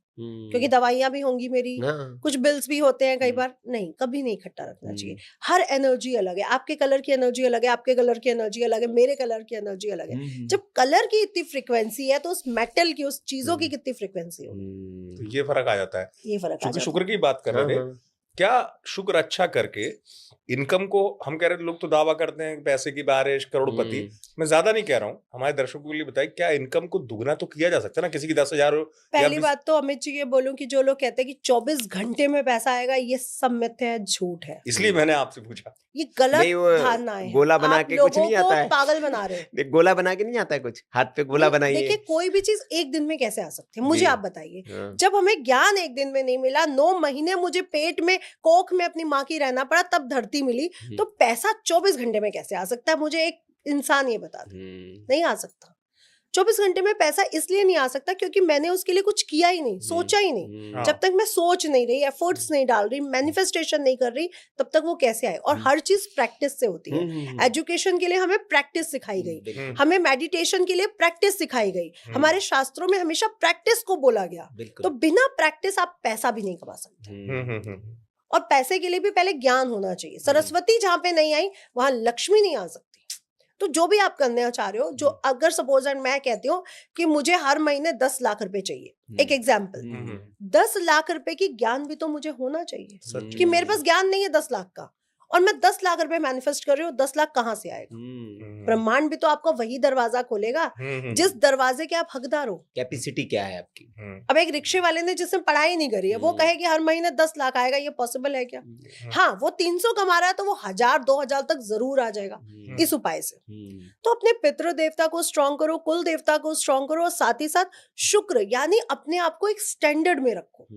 क्योंकि दवाइयां भी होंगी मेरी, कुछ बिल्स भी होते हैं कई बार, नहीं, कभी नहीं इकट्ठा रखना चाहिए। हर एनर्जी अलग है, आपके कलर की एनर्जी अलग है, आपके कलर की एनर्जी अलग है, मेरे कलर की एनर्जी अलग है। जब कलर की इतनी फ्रिक्वेंसी है तो उस मेटल की, उस चीजों की कितनी फ्रिक्वेंसी होगी, तो ये फर्क आ जाता है। ये फर्क आ जाता है। शुक्र की बात कर रहे थे, क्या शुक्र अच्छा करके इनकम को, हम कह रहे थे लोग तो दावा करते हैं पैसे की बारिश, करोड़पति, मैं ज्यादा नहीं कह रहा हूँ, हमारे दर्शकों के लिए बताइए, क्या इनकम को दुगना तो किया जा सकता है ना? किसी की 10,000। पहली बात तो अमित जी ये बोलूं कि जो लोग कहते हैं कि 24 घंटे में पैसा आएगा, ये सब मिथ है, झूठ है। इसलिए मैंने आपसे पूछा, ये गलत धारणा है। गोला बना के कुछ नहीं आता है, पागल बना रहे हो। गोला बना के नहीं आता है कुछ, हाथ पे गोला बनाइए। देखिए, कोई भी चीज एक दिन में कैसे आ सकती है, मुझे आप बताइए। जब हमें ज्ञान एक दिन में नहीं मिला, 9 महीने मुझे पेट में कोख में अपनी माँ की रहना पड़ा, तब धरती मिली, तो पैसा 24 घंटे में कैसे आ सकता है? मुझे एक इंसान ये बता दे। नहीं आ सकता। 24 घंटे में पैसा इसलिए नहीं आ सकता क्योंकि मैंने उसके लिए कुछ किया ही नहीं, सोचा ही नहीं। जब तक मैं सोच नहीं रही, एफर्ट्स नहीं डाल रही, मैनिफेस्टेशन नहीं कर रही, तब तक वो कैसे आए? और हर चीज प्रैक्टिस से होती है। एजुकेशन के लिए हमें प्रैक्टिस सिखाई गई, हमें मेडिटेशन के लिए प्रैक्टिस सिखाई गई, हमारे शास्त्रों में हमेशा प्रैक्टिस को बोला गया। तो बिना प्रैक्टिस आप पैसा भी नहीं कमा सकते। और पैसे के लिए भी पहले ज्ञान होना चाहिए। सरस्वती जहां पे नहीं आई, वहां लक्ष्मी नहीं आ सकती। तो जो भी आप करना चाह रहे हो, जो अगर सपोज मैं कहती हूँ कि मुझे हर महीने 10 लाख रुपए चाहिए, एक एग्जाम्पल, 10 लाख रुपए की ज्ञान भी तो मुझे होना चाहिए कि मेरे पास ज्ञान नहीं है 10 लाख का, और मैं 10 लाख रुपए मैनिफेस्ट कर रही हूँ, 10 लाख कहाँ से आएगा? ब्रह्मांड भी तो आपका वही दरवाजा खोलेगा जिस दरवाजे के आप हकदार हो। कैपेसिटी क्या है आपकी? अब एक रिक्शे वाले ने जिसने पढ़ाई नहीं करी है वो कहे कि हर महीने 10 लाख आएगा, ये पॉसिबल है क्या? हाँ, वो 300 कमा रहा है तो वो 1000-2000 तक जरूर आ जाएगा इस उपाय से। तो अपने पितृ देवता को स्ट्रॉन्ग करो, कुल देवता को स्ट्रॉन्ग करो, और साथ ही साथ शुक्र यानी अपने आप को एक स्टैंडर्ड में रखो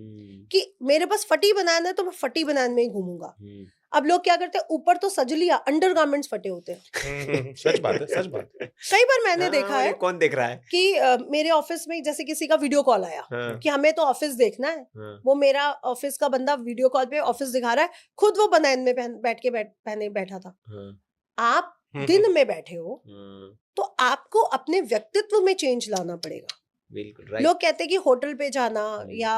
कि मेरे पास फटी बनाना है तो मैं फटी बनाने में ही घूमूंगा। अब लोग क्या करते हैं, ऊपर तो सज लिया, अंडरगारमेंट्स फटे होते हैं। सच बात है, सच बात है। कई बार मैंने देखा है, कौन देख रहा है कि मेरे ऑफिस में जैसे किसी का वीडियो कॉल आया कि हमें तो ऑफिस देखना है, वो मेरा ऑफिस का बंदा वीडियो कॉल पे ऑफिस दिखा रहा है, खुद वो बनैन में पहने बैठा था। आप दिन में बैठे हो तो आपको अपने व्यक्तित्व में चेंज लाना पड़ेगा। बिल्कुल। लोग कहते हैं कि होटल पे जाना या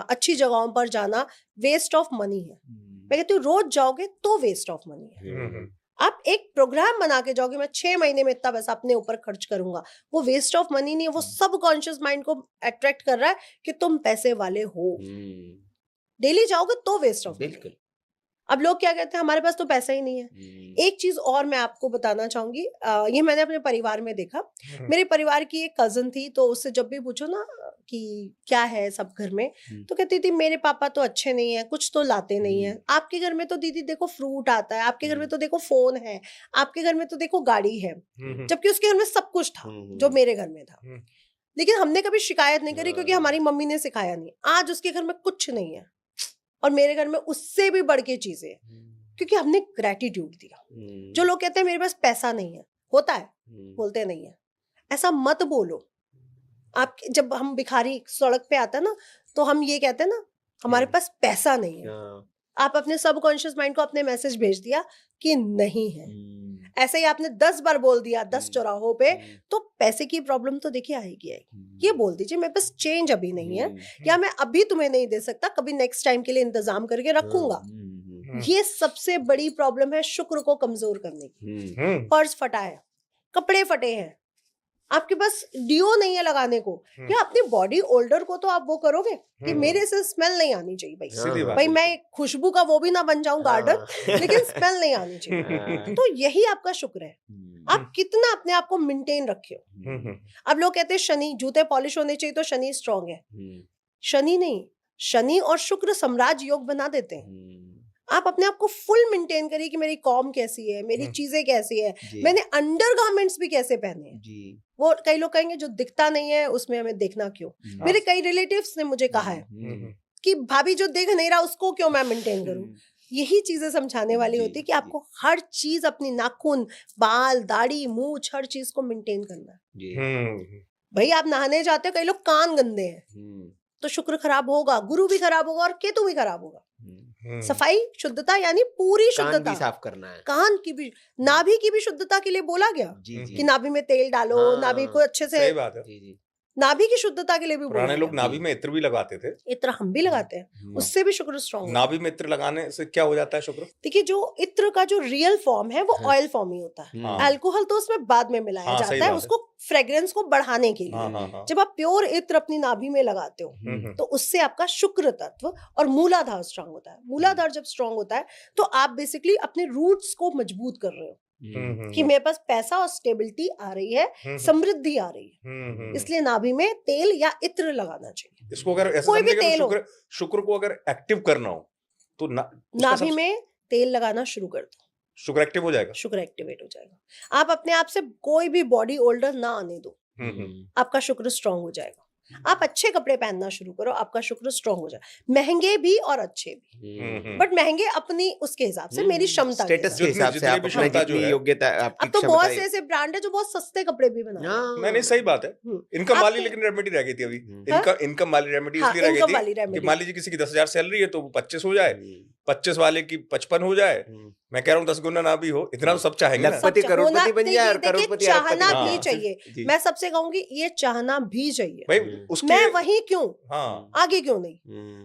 अच्छी जगहों पर जाना वेस्ट ऑफ मनी है। मैं कहती हूँ रोज जाओगे तो वेस्ट ऑफ मनी है। आप एक प्रोग्राम बना के जाओगे, मैं 6 महीने में इतना पैसा अपने ऊपर खर्च करूंगा, वो वेस्ट ऑफ मनी नहीं है, वो सबकॉन्शियस माइंड को अट्रैक्ट कर रहा है कि तुम पैसे वाले हो। डेली जाओगे तो वेस्ट ऑफ मनी। अब लोग क्या कहते हैं, हमारे पास तो पैसा ही नहीं है। एक चीज और मैं आपको बताना चाहूंगी, ये मैंने अपने परिवार में देखा। मेरे परिवार की एक कजन थी, तो उससे जब भी पूछो ना कि क्या है सब घर में, तो कहती थी मेरे पापा तो अच्छे नहीं है, कुछ तो लाते नहीं है। आपके घर में तो दीदी देखो फ्रूट आता है, आपके घर में तो देखो फोन है, आपके घर में तो देखो गाड़ी है, जबकि उसके घर में सब कुछ था जो मेरे घर में था। लेकिन हमने कभी शिकायत नहीं करी क्योंकि हमारी मम्मी ने सिखाया नहीं। आज उसके घर में कुछ नहीं है और मेरे घर में उससे भी बढ़ के चीजें हैं, क्योंकि हमने ग्रेटिट्यूड दिया। जो लोग कहते हैं मेरे पास पैसा नहीं है, होता है, बोलते नहीं है, ऐसा मत बोलो। आप जब हम भिखारी सड़क पे आता है ना, तो हम ये कहते हैं ना हमारे पास पैसा नहीं है। आप अपने सबकॉन्शियस माइंड को अपने मैसेज भेज दिया कि नहीं है। ऐसे ही आपने 10 बार बोल दिया 10 चौराहों पे, तो पैसे की प्रॉब्लम तो देखिए आएगी। ये बोल दीजिए मेरे पास चेंज अभी नहीं है, या मैं अभी तुम्हें नहीं दे सकता, कभी नेक्स्ट टाइम के लिए इंतजाम करके रखूंगा। ये सबसे बड़ी प्रॉब्लम है शुक्र को कमजोर करने की। पर्स फटा है, कपड़े फटे हैं, आपके पास डियो नहीं है लगाने को, या अपनी बॉडी ओल्डर को तो आप वो करोगे कि मेरे से स्मेल नहीं आनी चाहिए भाई। भाई मैं खुशबू का वो भी ना बन जाऊं गार्डन, लेकिन स्मेल नहीं आनी चाहिए। तो यही आपका शुक्र है, आप कितना अपने आप को मेंटेन रखे हो। अब लोग कहते हैं शनि, जूते पॉलिश होने चाहिए तो शनि स्ट्रांग है। शनि नहीं, शनि और शुक्र साम्राज्य योग बना देते हैं। आप अपने आप को फुल मेंटेन करिए कि मेरी कॉम कैसी है, मेरी चीजें कैसी है, मैंने अंडरगारमेंट्स भी कैसे पहने हैं। वो कई लोग कहेंगे जो दिखता नहीं है उसमें हमें देखना क्यों। मेरे कई रिलेटिव्स ने मुझे कहा है कि भाभी जो देख नहीं रहा उसको क्यों मैं मेंटेन करूं। यही चीजें समझाने वाली होती है कि आपको हर चीज, अपनी नाखून, बाल, दाढ़ी, मूंछ, हर चीज को मेंटेन करना है। भाई आप नहाने जाते हो, कई लोग कान गंदे हैं तो शुक्र खराब होगा, गुरु भी खराब होगा और केतु भी खराब होगा। सफाई, शुद्धता यानी पूरी शुद्धता, कान भी साफ करना है, कान की भी, नाभि की भी शुद्धता के लिए बोला गया कि नाभि में तेल डालो, नाभि को अच्छे से, सही बात है, नाभि की शुद्धता के लिए भी पुराने लोग नाभि में इत्र भी लगाते थे। इत्र हम भी लगाते हैं, उससे भी शुक्र स्ट्रॉन्ग। नाभि में इत्र लगाने से क्या हो जाता है शुक्र? देखिए जो इत्र का जो रियल फॉर्म है वो ऑयल फॉर्म ही होता है। अल्कोहल तो उसमें बाद में मिलाया जाता है उसको फ्रेग्रेंस को बढ़ाने के लिए। जब आप प्योर इत्र अपनी नाभि में लगाते हो तो उससे आपका शुक्र तत्व और मूलाधार स्ट्रांग होता है। मूलाधार जब स्ट्रांग होता है तो आप बेसिकली अपने रूट्स को मजबूत कर रहे हो कि मेरे पास पैसा और स्टेबिलिटी आ रही है, समृद्धि आ रही है। इसलिए नाभि में तेल या इत्र लगाना चाहिए। इसको अगर ऐसा कोई भी तेल हो, शुक्र को अगर एक्टिव करना हो तो नाभि में तेल लगाना शुरू कर दो, शुक्र एक्टिव हो जाएगा, शुक्र एक्टिवेट हो जाएगा। आप अपने आप से कोई भी बॉडी ओल्डर ना आने दो, आपका शुक्र स्ट्रांग हो जाएगा। आप अच्छे कपड़े पहनना शुरू करो, आपका शुक्र स्ट्रांग हो जाए। महंगे भी और अच्छे भी, बट महंगे अपनी उसके हिसाब से, मेरी क्षमता स्टेटस के हिसाब से, आप अपना जितनी योग्यता, आपकी अब तो बहुत से ऐसे ब्रांड है जो बहुत सस्ते कपड़े भी बना रहे हैं। नहीं सही बात है। इनकम वाली लेकिन रेमेडी रह गई थी अभी। इनकम वाली रेमेडी इसलिए रह गई थी कि मान लीजिए किसी की 10,000 सैलरी है तो 25 हो जाए, 25 वाले की 55 हो जाए, मैं कह रहा हूँ 10 गुना ना भी हो, इतना तो सब चाहेंगे ना। लखपति करोड़पति बन जाए और देखिए, करोड़पति चाहना अरबपति भी हाँ। चाहिए। मैं सबसे कहूंगी ये चाहना भी चाहिए। भाई उसके मैं वही क्यों, हाँ आगे क्यों नहीं?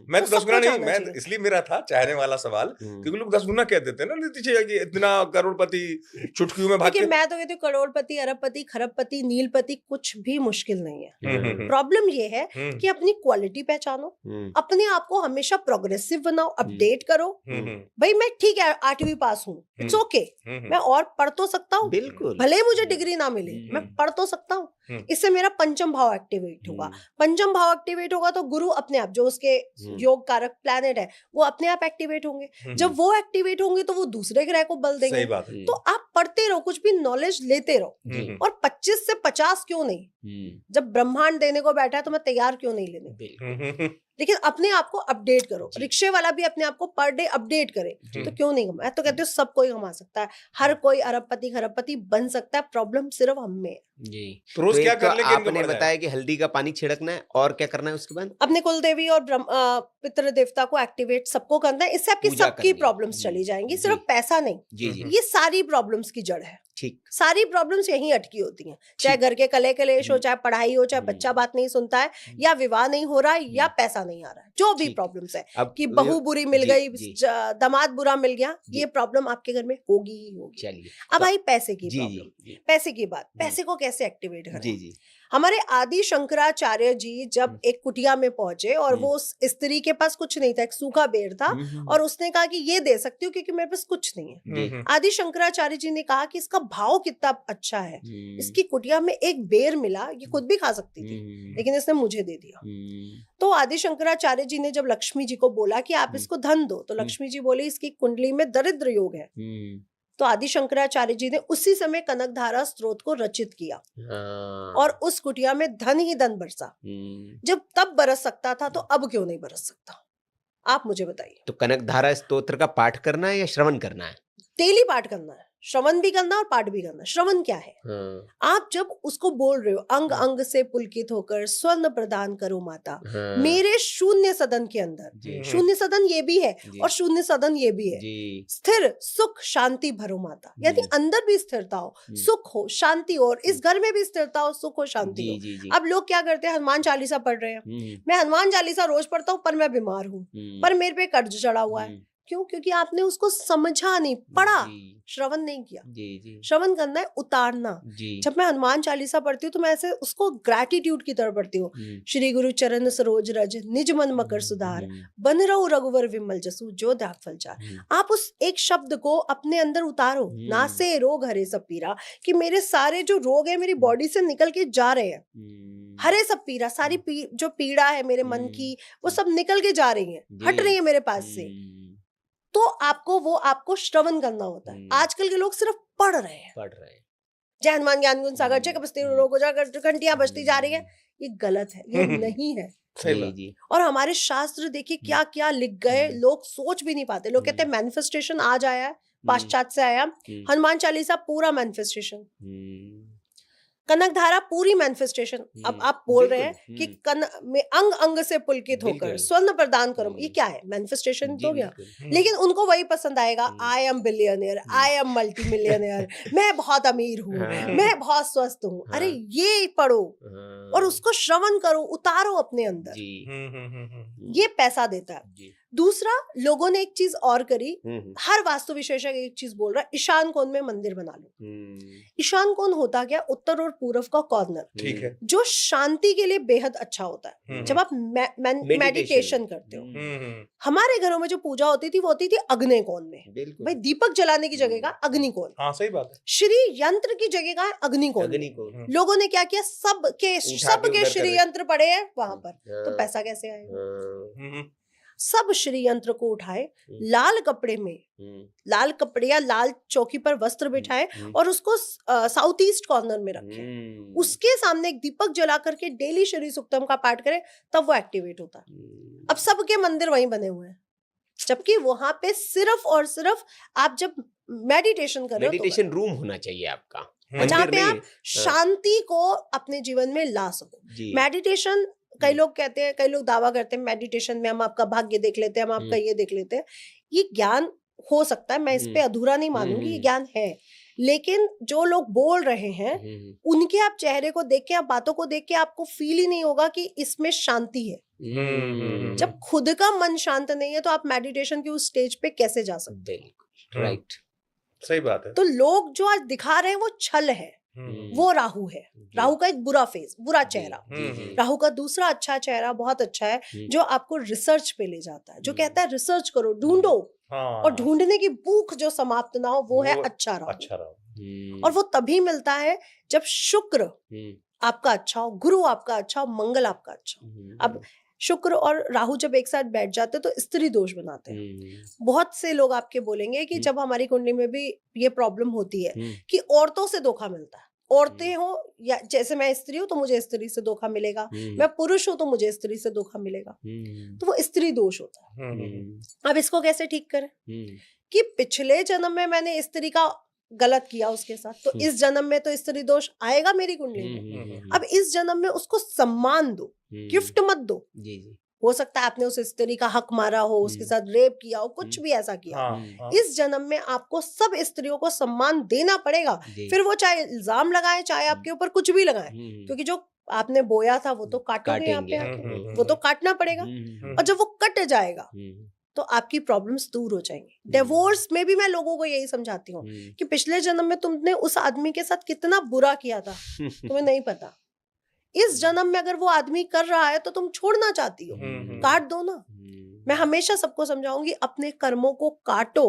मैं तो 10 गुना नहीं, चाहना मैं चाहिए। इसलिए मेरा था चाहने वाला सवाल, क्योंकि लोग 10 गुना कह देते हैं ना, नीतीश जी इतना करोड़पति चुटकियों में भागते। देखिए, मैं तो कहती हूँ करोड़पति, अरबपति, खरबपति, नीलपति कुछ भी मुश्किल नहीं है। हम्म। प्रॉब्लम ये है कि अपनी क्वालिटी पहचानो, अपने आप को हमेशा प्रोग्रेसिव बनाओ, अपडेट करो। भाई मैं ठीक है 8वीं पास हूँ, इट्स ओके, मैं और पढ़ तो सकता हूँ, बिल्कुल, भले ही मुझे डिग्री ना मिले, मैं पढ़ तो सकता हूँ। इससे मेरा पंचम भाव एक्टिवेट होगा। पंचम भाव एक्टिवेट होगा तो गुरु अपने आप, जो उसके योग कारक प्लैनेट है, वो अपने आप एक्टिवेट होंगे। जब वो एक्टिवेट होंगे तो वो दूसरे ग्रह को बल देंगे। सही बात है। तो आप पढ़ते रहो, कुछ भी नॉलेज लेते रहो, और 25 से 50 क्यों नहीं? जब ब्रह्मांड देने को बैठा है तो मैं तैयार क्यों नहीं लेने? लेकिन अपने आप को अपडेट करो। रिक्शे वाला भी अपने आप को पर डे अपडेट करे, तो क्यों नहीं कमा? तो कहते हो सब कोई कमा सकता है, हर कोई अरबपति खरबपति बन सकता है, प्रॉब्लम सिर्फ हम में है। जी। तो रोज क्या कर ले कि इनको आपने बढ़ जाए? बताया कि हल्दी का पानी छिड़कना है, और क्या करना है उसके बाद? अपने कुल देवी और पितृ देवता को एक्टिवेट सबको करना है। इससे आपकी पूजा सबकी करनी है। प्रॉब्लम्स चली जाएंगी, सिर्फ पैसा नहीं। जी जी, ये सारी प्रॉब्लम्स की जड़ है। ठीक। सारी प्रॉब्लम्स यहीं अटकी होती हैं, चाहे घर के कले कलेश हो, चाहे पढ़ाई हो, चाहे बच्चा बात नहीं सुनता है, या विवाह नहीं हो रहा है, या पैसा नहीं आ रहा है, जो भी ठीक। प्रॉब्लम्स है, अब कि बहू बुरी मिल जी, गई, जी। दामाद बुरा मिल गया, जी। ये प्रॉब्लम आपके घर में होगी ही होगी। चलिए, अब आई पैसे की जी जी प्रॉब्लम। जी पैसे की बात, पैसे को कैसे एक्टिवेट करें? जी जी, हमारे आदि शंकराचार्य जी जब एक कुटिया में पहुंचे, और वो उस स्त्री के पास कुछ नहीं था, एक सूखा बेर था, और उसने कहा कि ये दे सकती हूँ क्योंकि मेरे पास कुछ नहीं है। आदि शंकराचार्य जी ने कहा कि इसका भाव कितना अच्छा है, इसकी कुटिया में एक बेर मिला, ये खुद भी खा सकती थी, लेकिन इसने मुझे दे दिया। तो आदि शंकराचार्य जी ने जब लक्ष्मी जी को बोला कि आप इसको धन दो, तो लक्ष्मी जी बोली इसकी कुंडली में दरिद्र योग है। तो आदि शंकराचार्य जी ने उसी समय कनकधारा स्त्रोत को रचित किया, और उस कुटिया में धन ही धन बरसा। जब तब बरस सकता था तो अब क्यों नहीं बरस सकता? आप मुझे बताइए। तो कनकधारा स्तोत्र का पाठ करना है या श्रवण करना है? डेली पाठ करना है, श्रवण भी करना और पाठ भी करना। श्रवण क्या है? आप जब उसको बोल रहे हो, अंग अंग से पुलकित होकर स्वर्ण प्रदान करो माता, मेरे शून्य सदन के अंदर, शून्य सदन ये भी है और शून्य सदन ये भी है, स्थिर सुख शांति भरो माता, यानी अंदर भी स्थिरता हो, सुख हो, शांति हो, और इस घर में भी स्थिरता हो, सुख हो, शांति हो। अब लोग क्या करते हैं, हनुमान चालीसा पढ़ रहे हैं। मैं हनुमान चालीसा रोज पढ़ता हूँ, पर मैं बीमार हूँ, पर मेरे पे कर्ज चढ़ा हुआ है। क्यों? क्योंकि आपने उसको समझा नहीं, पढ़ा, श्रवण नहीं किया। श्रवण करना है, उतारना। जब मैं हनुमान चालीसा पढ़ती हूँ तो मैं ऐसे उसको ग्रैटिट्यूड की तरह पढ़ती हूँ। श्री गुरु चरण सरोज रज, निज मन मकर सुधार, बन रहो रघुवर विमल जसु, जो दाग फल चार। आप उस एक शब्द को अपने अंदर उतारो, नासे रोग हरे सब पीरा, कि मेरे सारे जो रोग है मेरी बॉडी से निकल के जा रहे हैं। हरे सब पीरा, सारी जो पीड़ा है मेरे मन की, वो सब निकल के जा रही है, हट रही है मेरे पास से। तो आपको श्रवण करना होता है। आजकल के लोग सिर्फ पढ़ रहे हैं, जय हनुमान ज्ञान गुण सागर, जय कपस्ती रोग घंटियां बजती जा रही है। ये गलत है, ये नहीं है। जी। और हमारे शास्त्र देखिए क्या क्या लिख गए, लोग सोच भी नहीं पाते। लोग कहते हैं मैनिफेस्टेशन आज आया है, पाश्चात्य से आया। हनुमान चालीसा पूरा मैनिफेस्टेशन, कनकधारा पूरी मैनिफेस्टेशन। अब आप बोल रहे हैं कि में अंग अंग से पुलकित होकर स्वर्ण प्रदान करो, ये क्या है? मैनिफेस्टेशन तो गया। लेकिन उनको वही पसंद आएगा, I am billionaire, I am multi millionaire, मैं बहुत अमीर हूँ, मैं बहुत स्वस्थ हूँ। अरे ये पढ़ो और उसको श्रवण करो, उतारो अपने अंदर, ये पैसा देता है। दूसरा, लोगों ने एक चीज और करी, हर वास्तु विशेषज्ञ एक चीज बोल रहा है, ईशान कोण में मंदिर बना लो। ईशान कोण होता क्या? उत्तर और पूर्व का कॉर्नर, ठीक है, जो शांति के लिए बेहद अच्छा होता है। जब आप मेडिटेशन करते हो, हमारे घरों में जो पूजा होती थी वो होती थी अग्नि कोण में। भाई दीपक जलाने की जगह का अग्नि कोण। हाँ, सही बात है। श्री यंत्र की जगह का अग्नि कोण। लोगों ने क्या किया, सबके श्री यंत्र पड़े हैं वहां पर, तो पैसा कैसे आएगा? सब श्री यंत्र को उठाए, लाल कपड़े में, लाल कपड़े या लाल चौकी पर वस्त्र बिठाए और उसको साउथ ईस्ट कॉर्नर में रखे, उसके सामने एक दीपक जला करके डेली श्री सूक्तम का पाठ करें, तब वो एक्टिवेट होता है। अब सबके मंदिर वहीं बने हुए हैं, जबकि वहां पे सिर्फ और सिर्फ आप जब मेडिटेशन कर रहे हो, मेडिटेशन रूम होना चाहिए आपका, जहाँ पे आप शांति को अपने जीवन में ला सको। मेडिटेशन, कई लोग कहते हैं, कई लोग दावा करते हैं मेडिटेशन में हम आपका भाग्य देख लेते हैं, हम आपका ये देख लेते हैं। ये ज्ञान हो सकता है, मैं इस पे अधूरा नहीं मानूंगी, ये ज्ञान है, लेकिन जो लोग बोल रहे हैं उनके आप चेहरे को देख के, आप बातों को देख के आपको फील ही नहीं होगा कि इसमें शांति है। जब खुद का मन शांत नहीं है तो आप मेडिटेशन की उस स्टेज पे कैसे जा सकते हैं? राइट, सही बात है। तो लोग जो आज दिखा रहे हैं वो छल है, वो राहु है। राहु का एक बुरा फेस, बुरा चेहरा। राहु का दूसरा अच्छा चेहरा बहुत अच्छा है, जो आपको रिसर्च पे ले जाता है, जो कहता है रिसर्च करो, ढूंढो, और ढूंढने की भूख जो समाप्त ना हो, वो है अच्छा राहु। और वो तभी मिलता है जब शुक्र आपका अच्छा हो, गुरु आपका अच्छा हो, मंगल आपका अच्छा हो। अब शुक्र और राहु जब एक साथ बैठ जाते हैं तो स्त्री दोष बनाते हैं। बहुत से लोग आपके बोलेंगे कि जब हमारी कुंडली में भी ये प्रॉब्लम होती है कि औरतों से धोखा मिलता है। औरतें हो या जैसे मैं स्त्री हूँ तो मुझे स्त्री से धोखा मिलेगा, मैं पुरुष हूँ तो मुझे स्त्री से धोखा मिलेगा, तो वो स्त्री दोष होता है। अब इसको कैसे ठीक करें कि पिछले जन्म में मैंने स्त्री का गलत किया उसके साथ, तो इस जन्म में तो स्त्री दोष आएगा मेरी कुंडली में। अब इस जन्म में उसको सम्मान दो, गिफ्ट मत दो। हो सकता है आपने उस स्त्री का हक मारा हो, उसके साथ रेप किया हो, कुछ भी ऐसा किया हो। इस जन्म में आपको सब स्त्रियों को सम्मान देना पड़ेगा, फिर वो चाहे इल्जाम लगाए, चाहे आपके ऊपर कुछ भी लगाए, क्योंकि जो आपने बोया था वो तो काटोगे यहाँ पे आके, वो तो काटना पड़ेगा। और जब वो कट जाएगा तो आपकी प्रॉब्लम्स दूर हो जाएंगी। डिवोर्स में भी मैं लोगों को यही समझाती हूँ कि पिछले जन्म में तुमने उस आदमी के साथ कितना बुरा किया था तुम्हें नहीं पता। इस जन्म में अगर वो आदमी कर रहा है तो तुम छोड़ना चाहती हो, काट दो ना। मैं हमेशा सबको समझाऊंगी, अपने कर्मों को काटो,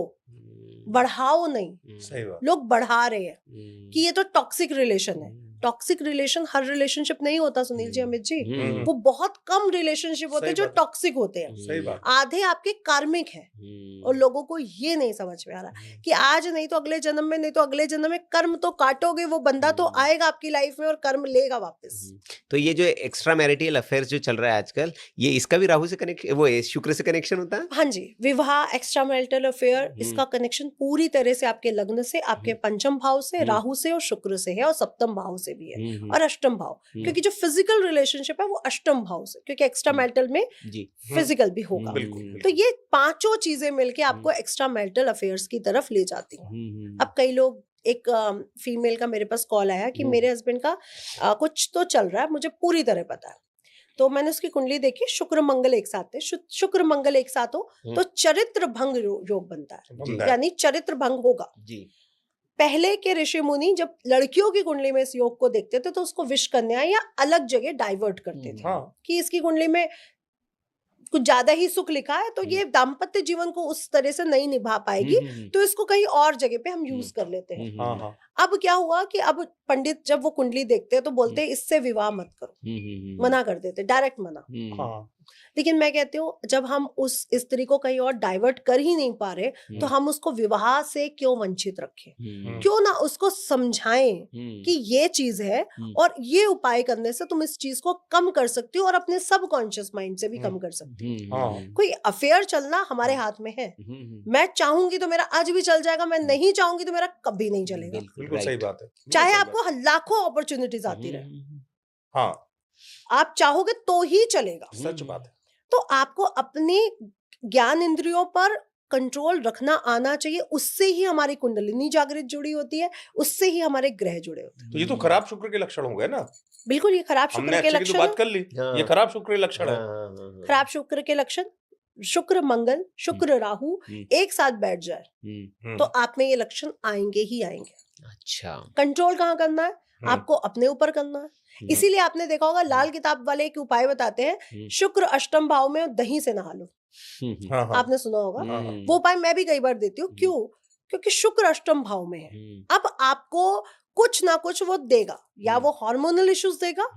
बढ़ाओ नहीं। सही बात। लोग बढ़ा रहे हैं कि ये तो टॉक्सिक रिलेशन है। टॉक्सिक रिलेशन हर रिलेशनशिप नहीं होता सुनील जी, अमित जी, वो बहुत कम रिलेशनशिप होते हैं जो टॉक्सिक होते हैं। सही बात। आधे आपके कार्मिक हैं और लोगों को ये नहीं समझ में आ रहा कि आज नहीं तो अगले जन्म में, नहीं तो अगले जन्म में कर्म तो काटोगे, वो बंदा तो आएगा आपकी लाइफ में और कर्म लेगा वापस। तो ये जो एक्स्ट्रा मैरिटल अफेयर जो चल रहा है आजकल, ये इसका भी राहु से कनेक्शन, वो शुक्र से कनेक्शन होता है? हाँ जी, विवाह, एक्स्ट्रा मैरिटल अफेयर, इसका कनेक्शन पूरी तरह से आपके लग्न से, आपके पंचम भाव से, राहु से और शुक्र से है, और सप्तम भाव से भी है, और अष्टम भाव, क्योंकि जो फिजिकल रिलेशनशिप है वो अष्टम भाव से, क्योंकि एक्स्ट्रा मैरिटल में फिजिकल भी होगा। तो ये पांचों चीजें मिलके आपको एक्स्ट्रा मैरिटल अफेयर्स की तरफ ले जाती हैं। अब कई लोग, एक फीमेल का मेरे पास कॉल आया कि मेरे हस्बैंड का कुछ तो चल रहा है, मुझे पूरी तरह पता है। तो मैंने उसकी कुंडली देखी, शुक्र मंगल एक साथ है। शुक्र मंगल एक साथ हो तो चरित्र भंग योग बनता है, यानी चरित्र भंग होगा। पहले के ऋषि मुनि जब लड़कियों की कुंडली में इस योग को देखते थे तो उसको विष कन्या या अलग जगह डाइवर्ट करते थे कि इसकी कुंडली में कुछ ज्यादा ही सुख लिखा है तो ये दाम्पत्य जीवन को उस तरह से नहीं निभा पाएगी, तो इसको कहीं और जगह पे हम यूज कर लेते हैं। अब क्या हुआ कि अब पंडित जब वो कुंडली देखते हैं तो बोलते हैं इससे विवाह मत करो, मना कर देते, डायरेक्ट मना। लेकिन मैं कहती हूँ जब हम उस स्त्री को कहीं और डाइवर्ट कर ही नहीं पा रहे तो हम उसको विवाह से क्यों वंचित रखें? क्यों ना उसको समझाएं कि ये चीज है और ये उपाय करने से तुम इस चीज को कम कर सकती हो और अपने सबकॉन्शियस माइंड से भी कम कर सकती हो। कोई अफेयर चलना हमारे हाथ में है। मैं चाहूंगी तो मेरा आज भी चल जाएगा, मैं नहीं चाहूंगी तो मेरा कभी नहीं चलेगा। बिल्कुल सही बात है। चाहे आपको लाखों अपॉर्चुनिटीज आती रहे, हाँ, आप चाहोगे तो ही चलेगा। सच बात है। तो आपको अपनी ज्ञान इंद्रियों पर कंट्रोल रखना आना चाहिए, उससे ही हमारी कुंडलिनी जागृत जुड़ी होती है, उससे ही हमारे ग्रह जुड़े होते हैं। तो ये तो खराब शुक्र के लक्षण हो गए ना? बिल्कुल, ये खराब शुक्र के लक्षण, बात कर ली, ये खराब शुक्र के लक्षण है। खराब शुक्र के लक्षण, शुक्र मंगल, शुक्र राहु एक साथ बैठ जाए तो आप में ये लक्षण आएंगे ही आएंगे। अच्छा, कंट्रोल कहाँ करना है? आपको अपने ऊपर करना है। इसीलिए आपने देखा होगा लाल किताब वाले एक उपाय बताते हैं, शुक्र अष्टम भाव में दही से नहा लो। आपने सुना होगा, वो उपाय मैं भी कई बार देती हूँ। क्यों? क्योंकि शुक्र अष्टम भाव में है। अब आपको कुछ ना कुछ वो देगा, या वो हार्मोनल इश्यूज देगा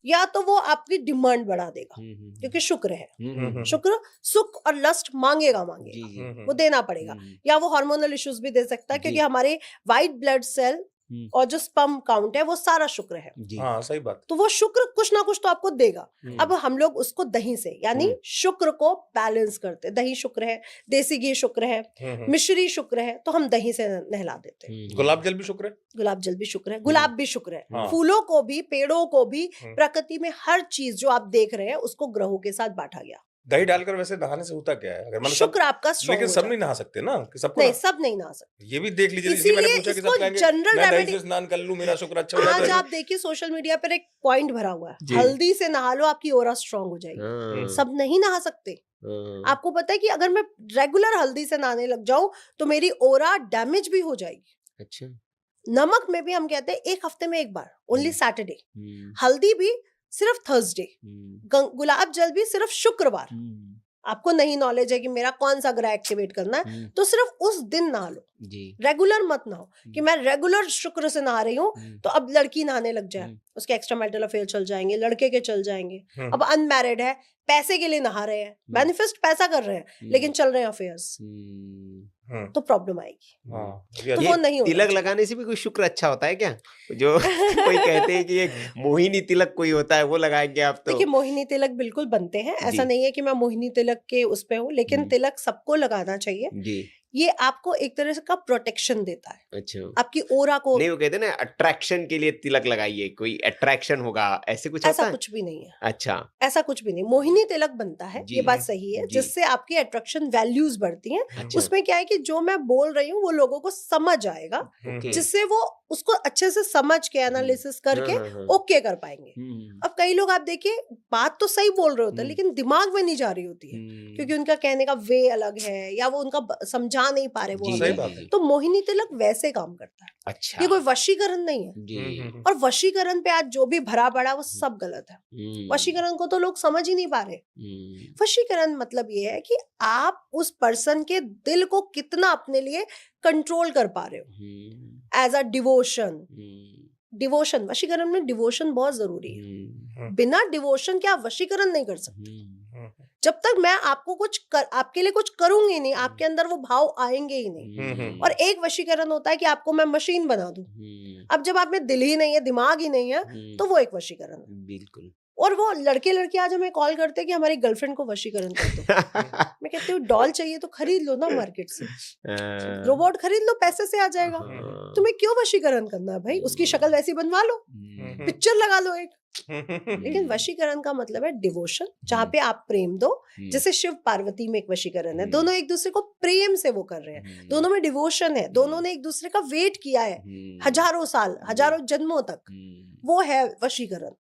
या तो वो आपकी डिमांड बढ़ा देगा, क्योंकि शुक्र है। शुक्र सुख और लस्ट मांगेगा, वो देना पड़ेगा। या वो हार्मोनल इश्यूज भी दे सकता है, क्योंकि हमारे व्हाइट ब्लड सेल और जो स्पर्म काउंट है वो सारा शुक्र है। हाँ, सही बात। तो वो शुक्र कुछ ना कुछ तो आपको देगा। अब हम लोग उसको दही से, यानी शुक्र को बैलेंस करते, दही शुक्र है, देसी घी शुक्र है, मिश्री शुक्र है, तो हम दही से नहला देते हैं। गुलाब जल भी शुक्र है, गुलाब जल भी शुक्र है, गुलाब भी शुक्र है। फूलों को भी, पेड़ों को भी, प्रकृति में हर चीज जो आप देख रहे हैं उसको ग्रहों के साथ बांटा गया। दही डालकर वैसे नहाने से होता क्या है? अगर मतलब शुक्र आपका स्ट्रॉन्ग लेकिन हो सब जाता नहीं नहा सकते ना, कि सबको नहीं, सब नहीं नहा सकते। ये भी देख लीजिए, इसलिए मैंने पूछा कि सब इसको कहेंगे जनरल मैं दही रेमेडी, से स्नान कर लूं मेरा शुक्र अच्छा हो आज जाता है। आप देखिए सोशल मीडिया पर एक पॉइंट भरा हुआ है, जी। हल्दी से नहा लो आपकी ऑरा स्ट्रांग हो जाएगी। हाँ, सब नहीं नहा सकते। हाँ, आपको पता है कि अगर मैं रेगुलर हल्दी से नहाने लग जाऊं तो मेरी ऑरा डैमेज भी हो जाएगी। अच्छा, नमक में भी हम कहते हैं एक हफ्ते में एक बार, ओनली सैटरडे। हम्म, हल्दी भी सिर्फ थर्सडे, हम्म, गुलाब जल भी सिर्फ शुक्रवार। हम्म, आपको नहीं नॉलेज है कि मेरा कौन सा ग्रह एक्टिवेट करना है, हम्म, तो सिर्फ उस दिन नहा लो, जी, रेगुलर मत नहाओ कि मैं रेगुलर शुक्र से नहा रही हूँ हम्म, तो अब लड़की नहाने लग जाए, हम्म, उसके एक्स्ट्रा मैरिटल अफेयर चल जाएंगे, लड़के के चल जाएंगे। हम्म, अब अनमैरिड है, पैसे के लिए नहा रहे हैं, मैनिफेस्ट पैसा कर रहे हैं, लेकिन चल रहे हैं अफेयर्स, तो प्रॉब्लम आएगी। हाँ, तो ये वो नहीं होना तिलक चाहिए। लगाने से भी कोई शुक्र अच्छा होता है क्या? जो कोई कहते हैं कि एक मोहिनी तिलक कोई होता है, वो लगाएंगे आप तो? देखिए मोहिनी तिलक बिल्कुल बनते हैं, ऐसा जी। नहीं है कि मैं मोहिनी तिलक के उस पे हूँ, लेकिन तिलक सबको लगाना चाहिए। जी, ये आपको एक तरह से का प्रोटेक्शन देता है, अच्छा। आपकी ओरा को। नहीं, वो कहते हैं ना अट्रैक्शन के लिए तिलक लगाइए, कोई अट्रैक्शन होगा, ऐसे कुछ ऐसा होता है? कुछ भी नहीं है, अच्छा, ऐसा कुछ भी नहीं। मोहिनी तिलक बनता है, जी, ये बात सही है, जी। जिससे आपकी अट्रैक्शन वैल्यूज बढ़ती हैं। अच्छा, उसमें क्या है कि जो मैं बोल रही हूँ वो लोगों को समझ आएगा, ओके, जिससे वो उसको अच्छे से समझ के एनालिसिस करके हाँ, हाँ, ओके कर पाएंगे। हम्म, अब कई लोग आप देखिए बात तो सही बोल रहे होते हैं लेकिन दिमाग में नहीं जा रही होती है, क्योंकि उनका कहने का वे अलग है या वो उनका समझा नहीं पा रहे वो जी, सही हमें। बात है। तो मोहिनी तिलक वैसे काम करता है, अच्छा, ये कोई वशीकरण नहीं है। जी, और वशीकरण पे आज जो भी भरा पड़ा वो सब गलत है। वशीकरण को तो लोग समझ ही नहीं पा रहे। वशीकरण मतलब ये है कि आप उस पर्सन के दिल को कितना अपने लिए कंट्रोल कर पा रहे हो एज अ डिवोशन। डिवोशन, वशीकरण में डिवोशन बहुत जरूरी है। बिना डिवोशन के आप वशीकरण नहीं कर सकते। जब तक मैं आपको आपके लिए कुछ करूंगी नहीं, आपके अंदर वो भाव आएंगे ही नहीं। और एक वशीकरण होता है कि आपको मैं मशीन बना दूं। अब जब आप में दिल ही नहीं है, दिमाग ही नहीं है, तो वो एक वशीकरण है। बिल्कुल। और वो लड़के लड़के आज हमें कॉल करते हैं कि हमारी गर्लफ्रेंड को वशीकरण कर दो। मैं कहती हूँ डॉल चाहिए तो खरीद लो ना मार्केट से, रोबोट खरीद लो, पैसे से आ जाएगा। तुम्हें क्यों वशीकरण करना है भाई? उसकी शक्ल वैसी बनवा लो, पिक्चर लगा लो एक। लेकिन वशीकरण का मतलब है डिवोशन, जहाँ पे आप प्रेम दो, जैसे शिव पार्वती में एक वशीकरण है, दोनों एक दूसरे को प्रेम से वो कर रहे हैं, दोनों में डिवोशन है, दोनों ने एक दूसरे का वेट किया है हजारों साल, हजारों जन्मों तक, वो है वशीकरण।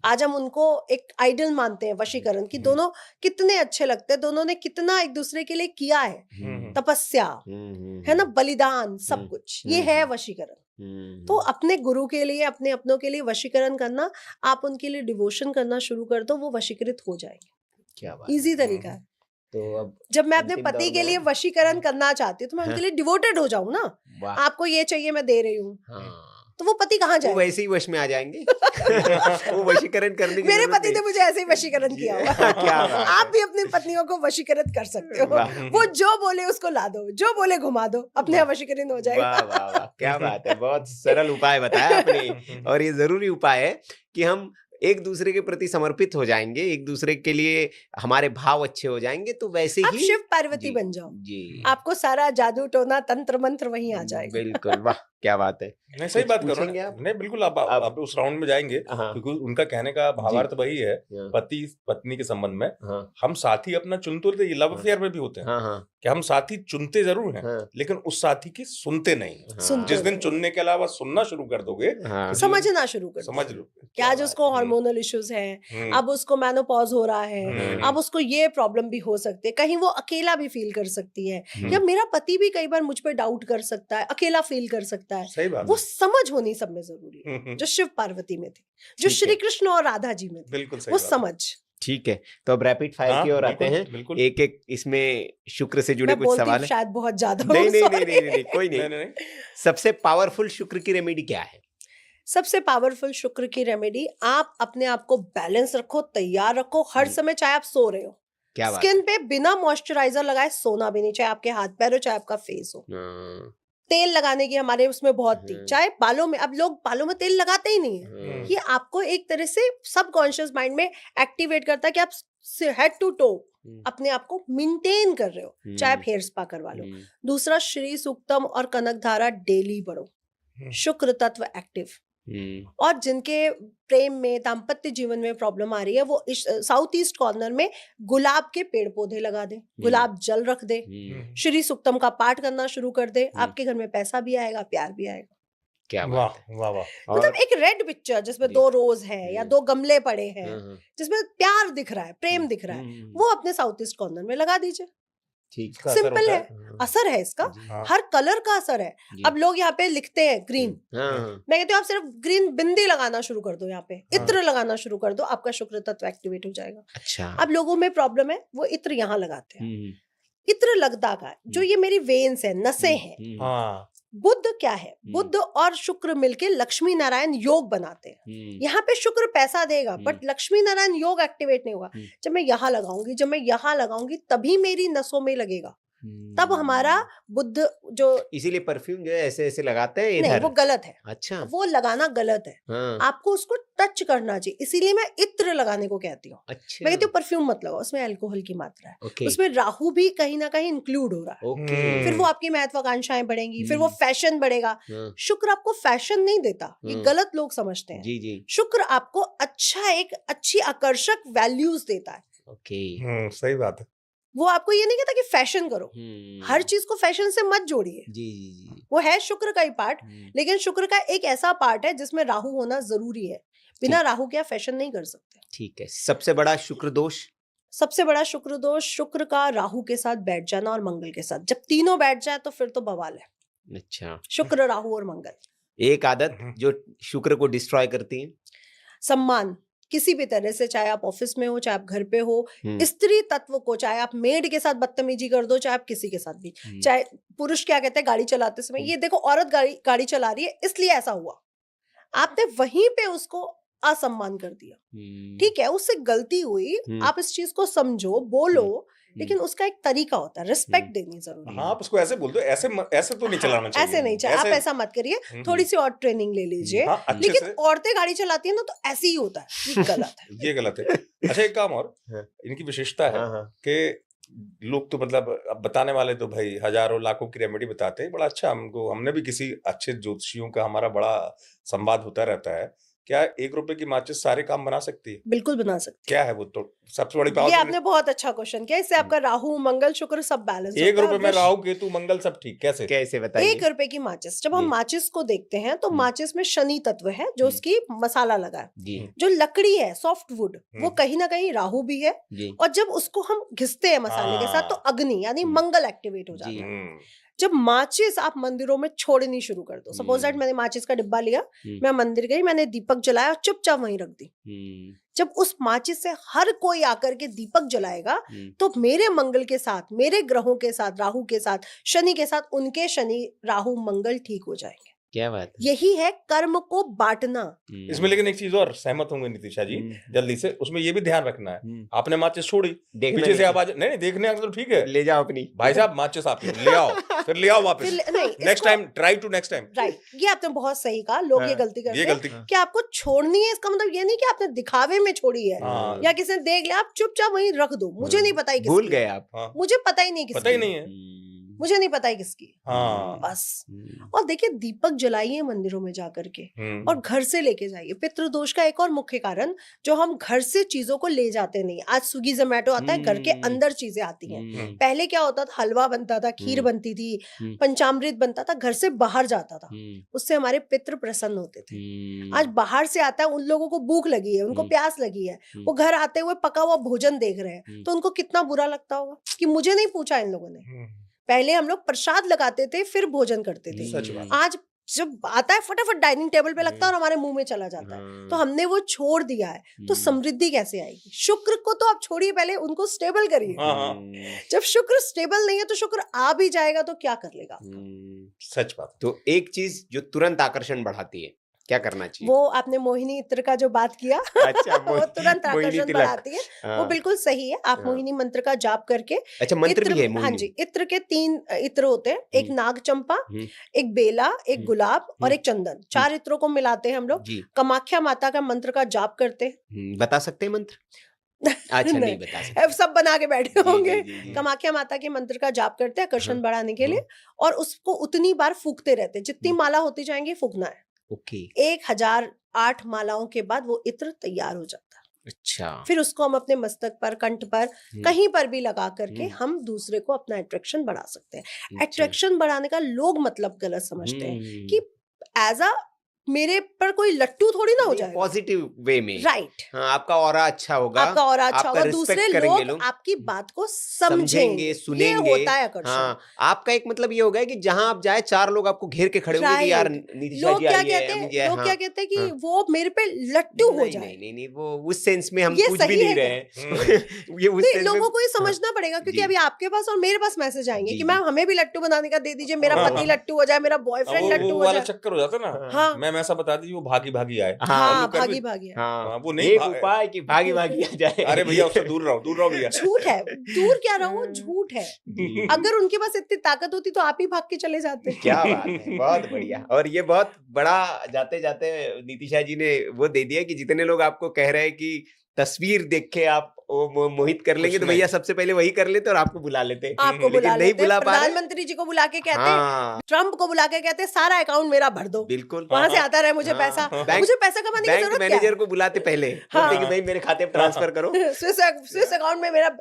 आज हम उनको एक आइडल मानते हैं वशीकरण की, दोनों कितने अच्छे लगते हैं, दोनों ने कितना एक दूसरे के लिए किया है, तपस्या है ना, बलिदान, सब कुछ, ये है वशीकरण। तो अपने गुरु के लिए, अपने अपनों के लिए वशीकरण करना, आप उनके लिए डिवोशन करना शुरू कर दो, वो वशीकृत हो जाएंगे। क्या बात, इजी तरीका है। तो अब जब मैं अपने पति के लिए वशीकरण करना चाहती हूँ तो मैं उनके लिए डिवोटेड हो जाऊं ना, आपको ये चाहिए मैं दे रही हूँ, तो वो पति कहाँ जाए? वो वैसे ही वश में आ जाएंगे। वो वशीकरण करने की मेरे पति ने मुझे ऐसे ही वशीकरण किया हुआ। क्या बात आप भी अपनी पत्नियों को वशीकृत कर सकते हो, वो जो बोले उसको ला दो, जो बोले घुमा दो, अपने आप वशीकरण हो जाएगा। वाह वाह वाह, क्या बात है, बहुत सरल उपाय बताया आपने। और ये जरूरी उपाय है कि हम एक दूसरे के प्रति समर्पित हो जाएंगे, एक दूसरे के लिए हमारे भाव अच्छे हो जाएंगे, तो वैसे आप ही शिव पार्वती बन जाओ जी, आपको सारा जादू टोना तंत्र मंत्र वहीं आ जाएगा। बिल्कुल, वाह क्या बात है। नहीं सही बात करो पूछेंगे आप? नहीं बिल्कुल, आप उस राउंड में जाएंगे, हाँ, क्योंकि उनका कहने का भावार्थ वही है, हाँ, पति पत्नी के संबंध में हाँ, हम साथी अपना चुनते होते, ये लव हाँ, अफेयर में भी होते हैं, हाँ, हाँ, कि हम साथी चुनते जरूर हैं, हाँ, लेकिन उस साथी की सुनते नहीं। हाँ, जिस दिन चुनने के अलावा सुनना शुरू कर दोगे, हाँ, समझना शुरू कर समझ लो कि आज उसको हार्मोनल इश्यूज हैं, अब उसको मेनोपॉज हो रहा है, अब उसको ये प्रॉब्लम भी हो सकती है, कहीं वो अकेला भी फील कर सकती है, या मेरा पति भी कई बार मुझ पे डाउट कर सकता है, अकेला फील कर सकता है। सही बात, वो समझ होनी सब में जरूरी है, जो शिव पार्वती में थी, जो श्री कृष्ण और राधा जी में थी, बिल्कुल वो समझ। ठीक है, तो अब रैपिड फायर की ओर आते हैं। एक एक इसमें शुक्र से जुड़े कुछ सवाल है, शायद बहुत ज्यादा। नहीं नहीं नहीं नहीं कोई नहीं। सबसे पावरफुल शुक्र की रेमेडी क्या है? सबसे पावरफुल शुक्र की रेमेडी, आप अपने आप को बैलेंस रखो, तैयार रखो हर समय, चाहे आप सो रहे हो, स्किन पे बिना मॉइस्चराइजर लगाए सोना भी नहीं, चाहे आपके हाथ पैर हो, चाहे आपका फेस हो। तेल लगाने की हमारे उसमें बहुत थी, चाहे बालों में, अब लोग बालों में तेल लगाते ही नहीं है। ये आपको एक तरह से सबकॉन्शियस माइंड में एक्टिवेट करता है कि आप हेड टू टो अपने आप को मेंटेन कर रहे हो, चाहे आप हेयर स्पा करवा लो। दूसरा, श्री सूक्तम और कनक धारा डेली पढ़ो, शुक्र तत्व एक्टिव, और जिनके प्रेम में, दाम्पत्य जीवन में प्रॉब्लम आ रही है, वो साउथ ईस्ट कॉर्नर में गुलाब के पेड़ पौधे लगा दे, गुलाब जल रख दे, श्री सुक्तम का पाठ करना शुरू कर दे, आपके घर में पैसा भी आएगा, प्यार भी आएगा। क्या वाह वाह वाह। मतलब एक रेड पिक्चर जिसमें 2 रोज है या 2 गमले पड़े हैं, जिसमें प्यार दिख रहा है, प्रेम दिख रहा है, वो अपने साउथ ईस्ट कॉर्नर में लगा दीजिए। ठीक, सिंपल है, असर है इसका, हर कलर का असर है। अब लोग यहाँ पे लिखते हैं ग्रीन, मैं कहती हूँ आप सिर्फ ग्रीन बिंदी लगाना शुरू कर दो, यहाँ पे इत्र लगाना शुरू कर दो, आपका शुक्र तत्व एक्टिवेट हो जाएगा। अच्छा। अब लोगों में प्रॉब्लम है, वो इत्र यहाँ लगाते हैं, इत्र लगदा का जो ये मेरी वेन्स है, नसें हैं। बुध क्या है, बुध और शुक्र मिलके लक्ष्मी नारायण योग बनाते हैं। यहाँ पे शुक्र पैसा देगा, बट लक्ष्मी नारायण योग एक्टिवेट नहीं होगा। जब मैं यहाँ लगाऊंगी, जब मैं यहाँ लगाऊंगी, तभी मेरी नसों में लगेगा, तब हमारा बुद्ध जो, इसीलिए परफ्यूम जो है ऐसे ऐसे लगाते हैं इधर, नहीं वो गलत है। अच्छा, वो लगाना गलत है। आपको उसको टच करना चाहिए, इसीलिए मैं इत्र लगाने को कहती हूँ। अच्छा। मैं कहती हूँ परफ्यूम मत लगाओ, उसमें अल्कोहल की मात्रा है, उसमें राहु भी कहीं ना कहीं इंक्लूड हो रहा है। फिर वो आपकी महत्वाकांक्षाएं बढ़ेंगी, फिर वो फैशन बढ़ेगा। शुक्र आपको फैशन नहीं देता, ये गलत लोग समझते हैं। जी जी। शुक्र आपको अच्छा, एक अच्छी आकर्षक वैल्यूज देता है। ओके, सही बात है। वो आपको ये नहीं कहता कि फैशन करो, हर चीज को फैशन से मत जोड़िए। जी जी। वो है शुक्र का ही पार्ट, लेकिन शुक्र का एक ऐसा पार्ट है जिसमें राहु होना जरूरी है। बिना राहु के आप फैशन नहीं कर सकते। ठीक है। सबसे बड़ा शुक्र दोष? सबसे बड़ा शुक्र दोष शुक्र का राहु के साथ बैठ जाना और मंगल के साथ। जब तीनों बैठ जाए तो फिर तो बवाल है। अच्छा। शुक्र, राहु और मंगल। एक आदत जो शुक्र को डिस्ट्रॉय करती है? सम्मान, किसी भी तरह से, चाहे आप ऑफिस में हो, चाहे आप घर पे हो, स्त्री तत्व को, चाहे आप मेड के साथ बदतमीजी कर दो, चाहे आप किसी के साथ भी, चाहे पुरुष क्या कहते हैं गाड़ी चलाते समय, ये देखो औरत गाड़ी चला रही है इसलिए ऐसा हुआ, आपने वहीं पे उसको असम्मान कर दिया। ठीक है, उससे गलती हुई, आप इस चीज को समझो, बोलो, लेकिन उसका एक तरीका होता है, रिस्पेक्ट देनी जरूरी है। हाँ, आप उसको ऐसे बोल दो, ऐसे तो नहीं चलाना चाहिए। ऐसे नहीं चाहिए, आप ऐसा मत करिए, थोड़ी सी और ट्रेनिंग ले लीजिए। लेकिन औरतें गाड़ी चलाती है ना तो ऐसे ही होता है, ये गलत है। ये गलत है। अच्छा, एक काम और, इनकी विशेषता है कि लोग तो मतलब अब बताने वाले तो भाई हजारों लाखों की रेमेडी बताते हैं, बड़ा अच्छा। हमने भी किसी अच्छे ज्योतिषियों का हमारा बड़ा संवाद होता रहता है। क्या 1 रुपए की माचिस सारे काम बना सकती है? बिल्कुल बना सकती है। क्या है वो? तो सबसे बड़ी पावर। ये आपने बहुत अच्छा क्वेश्चन किया, इससे आपका राहु मंगल शुक्र सब बैलेंस होता है। 1 रुपए में राहु केतु मंगल सब ठीक, कैसे कैसे बताइए? 1 रुपए की माचिस, जब हम माचिस को देखते हैं तो माचिस में शनि तत्व है जो उसकी मसाला लगा है। जो लकड़ी है सॉफ्ट वुड, वो कहीं ना कहीं राहु भी है, और जब उसको हम घिसते हैं मसाले के साथ तो अग्नि यानी मंगल एक्टिवेट हो जाता है। जब माचिस आप मंदिरों में छोड़नी शुरू कर दो, सपोज दैट मैंने माचिस का डिब्बा लिया, मैं मंदिर गई, मैंने दीपक जलाया, चुपचाप वहीं रख दी। जब उस माचिस से हर कोई आकर के दीपक जलाएगा तो मेरे मंगल के साथ, मेरे ग्रहों के साथ, राहु के साथ, शनि के साथ, उनके शनि राहु मंगल ठीक हो जाएंगे। क्या बात है? यही है कर्म को बांटना। इसमें लेकिन एक चीज और सहमत होंगे नितिशा जी जल्दी से, उसमें ये भी ध्यान रखना है, आपने माचिस छोड़ी, पीछे से आवाज नहीं देखने आ तो ठीक है, ले जाओ अपनी, भाई साहब माचिस आप ले आओ, फिर ले आओ वापस, next time try to next time. Right, ये आपने बहुत सही कहा। लोग ये गलती करते हैं कि आपको छोड़नी है, इसका मतलब ये नहीं कि आपने दिखावे में छोड़ी है या किसी ने देख लिया, आप चुपचाप वहीं रख दो, मुझे नहीं पता, भूल गए आप, मुझे पता ही नहीं, पता ही नहीं है, मुझे नहीं पता है किसकी। हाँ। बस। और देखिए, दीपक जलाइए मंदिरों में जाकर के, और घर से लेके जाइए। पितृदोष का एक और मुख्य कारण, जो हम घर से चीजों को ले जाते नहीं। आज स्विगी जोमेटो आता है, घर के अंदर चीजें आती हैं। पहले क्या होता था, हलवा बनता था, खीर बनती थी, पंचामृत बनता था, घर से बाहर जाता था, उससे हमारे पितृ प्रसन्न होते थे। आज बाहर से आता है, उन लोगों को भूख लगी है, उनको प्यास लगी है, वो घर आते हुए पका हुआ भोजन देख रहे हैं, तो उनको कितना बुरा लगता होगा कि मुझे नहीं पूछा इन लोगों ने। पहले हम लोग प्रसाद लगाते थे, फिर भोजन करते थे। आज जब आता है फटाफट डाइनिंग टेबल पे लगता है और हमारे मुंह में चला जाता है, तो हमने वो छोड़ दिया है। तो समृद्धि कैसे आएगी? शुक्र को तो आप छोड़िए, पहले उनको स्टेबल करिए। जब शुक्र स्टेबल नहीं है तो शुक्र आ भी जाएगा तो क्या कर लेगा? सच बात। तो एक चीज जो तुरंत आकर्षण बढ़ाती है, क्या करना चाहिए? वो आपने मोहिनी इत्र का जो बात किया, अच्छा, वो तुरंत आकर्षण बढ़ाती है। वो बिल्कुल सही है। आप मोहिनी मंत्र का जाप करके, अच्छा मंत्र भी है हाँ जी, इत्र के 3 इत्र होते हैं, एक नाग चंपा, एक बेला, एक गुलाब और एक चंदन, 4 इत्रों को मिलाते हैं हम लोग। कामाख्या माता का मंत्र का जाप करते हैं। बता सकते हैं मंत्र? अच्छा नहीं बता सकते, सब बना के बैठे होंगे। कामाख्या माता के मंत्र का जाप करते हैं आकर्षण बढ़ाने के लिए, और उसको उतनी बार फूकते रहते हैं, जितनी माला होती जाएंगी फूकना है। ओके। 1008 मालाओं के बाद वो इत्र तैयार हो जाता है। अच्छा। फिर उसको हम अपने मस्तक पर, कंठ पर, कहीं पर भी लगा करके हम दूसरे को अपना अट्रैक्शन बढ़ा सकते हैं। अट्रैक्शन बढ़ाने का लोग मतलब गलत समझते हैं कि एज अ मेरे पर कोई लट्टू थोड़ी ना हो जाएगा, पॉजिटिव वे में, राइट। हाँ, आपका ऑरा अच्छा होगा, आपका ऑरा अच्छा आपका होगा, रिस्पेक्ट दूसरे करेंगे लोग आपकी बात को समझेंगे, ये सुनेंगे। होता है आकर्षण। हाँ, आपका एक मतलब ये हो गया कि जहां आप जाए 4 लोग आपको घेर के खड़े होंगे कि यार नितिशा लोग जी क्या आई है, कहते हैं, अम्मी जी आई, लोग हाँ, क्या कहते हैं कि हाँ, वो मेरे पे लट्टू हो नहीं, जाए। नहीं नहीं नहीं, वो उस सेंस में हम ये पूछ भी सही नहीं है रहे हैं। ये उस नहीं, सेंस लोगों में को ये समझना पड़ेगा, क्योंकि जी। अभी आपके पास और मेरे पास मैसेज आएंगे जी, कि जी। मैम हमें भी लट्टू बनाने का दे दीजिए, मेरा हाँ, पति हाँ। लट्टू हो जाए, मेरा बॉयफ्रेंड वो लट्टू हो वाला जाए। चक्कर हो जाता है ना। हाँ। मैम ऐसा बता दीजिए वो भागी भागी आए। हाँ, कर भागी भी- भागी है। हाँ, वो नहीं एक उपाय कि भागी भागी आ जाए। अरे भैया उससे दूर रहो भैया। झूठ है, दूर क्या रहो, झूठ है। अगर उनके पास इतनी ताकत होती तो आप ही भाग के चले जाते। क्या बात है, बहुत बढ़िया। और ये बहुत बड़ा जाते जाते नीतिशा जी ने वो दे दिया कि जितने लोग आपको कह रहे हैं कि तस्वीर देख के आप वो मोहित कर लेंगे, तो भैया सबसे पहले वही कर लेते और आपको बुला लेते। आपको बुला लेकिन नहीं लेते, बुला पा रहे। प्रधानमंत्री जी को बुला के कहते, हाँ, ट्रम्प को बुला के कहते सारा अकाउंट मेरा भर दो, बिल्कुल। वहां से आता रहे मुझे हाँ, पैसा। बैंक- मुझे पैसा कमाने की बैंक जरूरत क्या मैनेजर है? को बुलाते पहले, हाँ। बोलते कि भाई मेरे खाते में ट्रांसफर करो। स्विस अकाउंट में मेरा,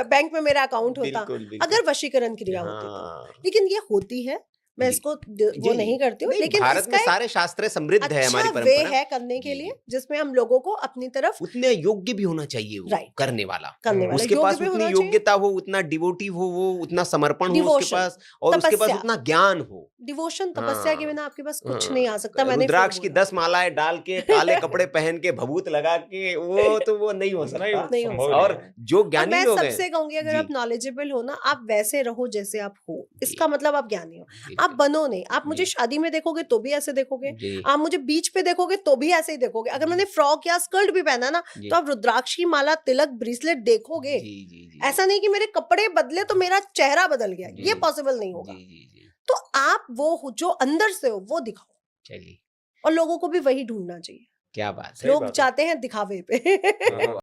बैंक में मेरा अकाउंट होता, बिल्कुल, बिल्कुल। अगर वशीकरण क्रिया होती तो। हाँ। लेकिन ये होती है, मैं जी। इसको जी, वो नहीं करती हूँ, नहीं, लेकिन भारत इसका में एक सारे शास्त्र समृद्ध है, हमारी अच्छा वे परंपरा है करने के जी। लिए, जिसमें हम लोगों को अपनी तरफ उतने योग्य भी होना चाहिए वो Right. करने वाला, करने वाला उसके योग्य पास भी उतनी होना चाहिए। योग्यता हो, उतना डिवोटिव हो, वो उतना समर्पण हो उसके Devotion, पास, और उसके पास तपस्या। उतना ज्ञान हो। डिवोशन, तपस्या के हाँ, बिना आपके पास कुछ हाँ। नहीं आ सकता। मैंने फिर रुद्राक्ष की बोला। 10 मालाएं डाल के, काले कपड़े पहन के, भभूत लगा के, वो तो वो नहीं हो सकता। नहीं हो संभव सकता। और जो और ज्ञानी मैं लोग हैं, सबसे कहूंगी, अगर जी। आप नॉलेजेबल हो ना, आप वैसे रहो जैसे आप हो, इसका मतलब आप ज्ञानी हो। बिल्कुल। आप बनो नहीं, आप मुझे जी। शादी में देखोगे तो भी ऐसे देखोगे, जी, आप मुझे बीच पे देखोगे तो भी ऐसे ही देखोगे। अगर मैंने फ्रॉक या स्कर्ट भी पहना ना, जी। तो आप रुद्राक्ष की माला, तिलक, ब्रेसलेट देखोगे। जी, जी, जी। ऐसा नहीं कि मेरे कपड़े बदले तो मेरा चेहरा बदल गया, जी। ये पॉसिबल नहीं होगा। जी, जी, जी। तो आप वो जो अंदर से हो वो दिखाओ, चलिए, और लोगों को भी वही ढूंढना चाहिए। क्या बात है। सही लोग बात है। चाहते हैं दिखावे पे। हाँ।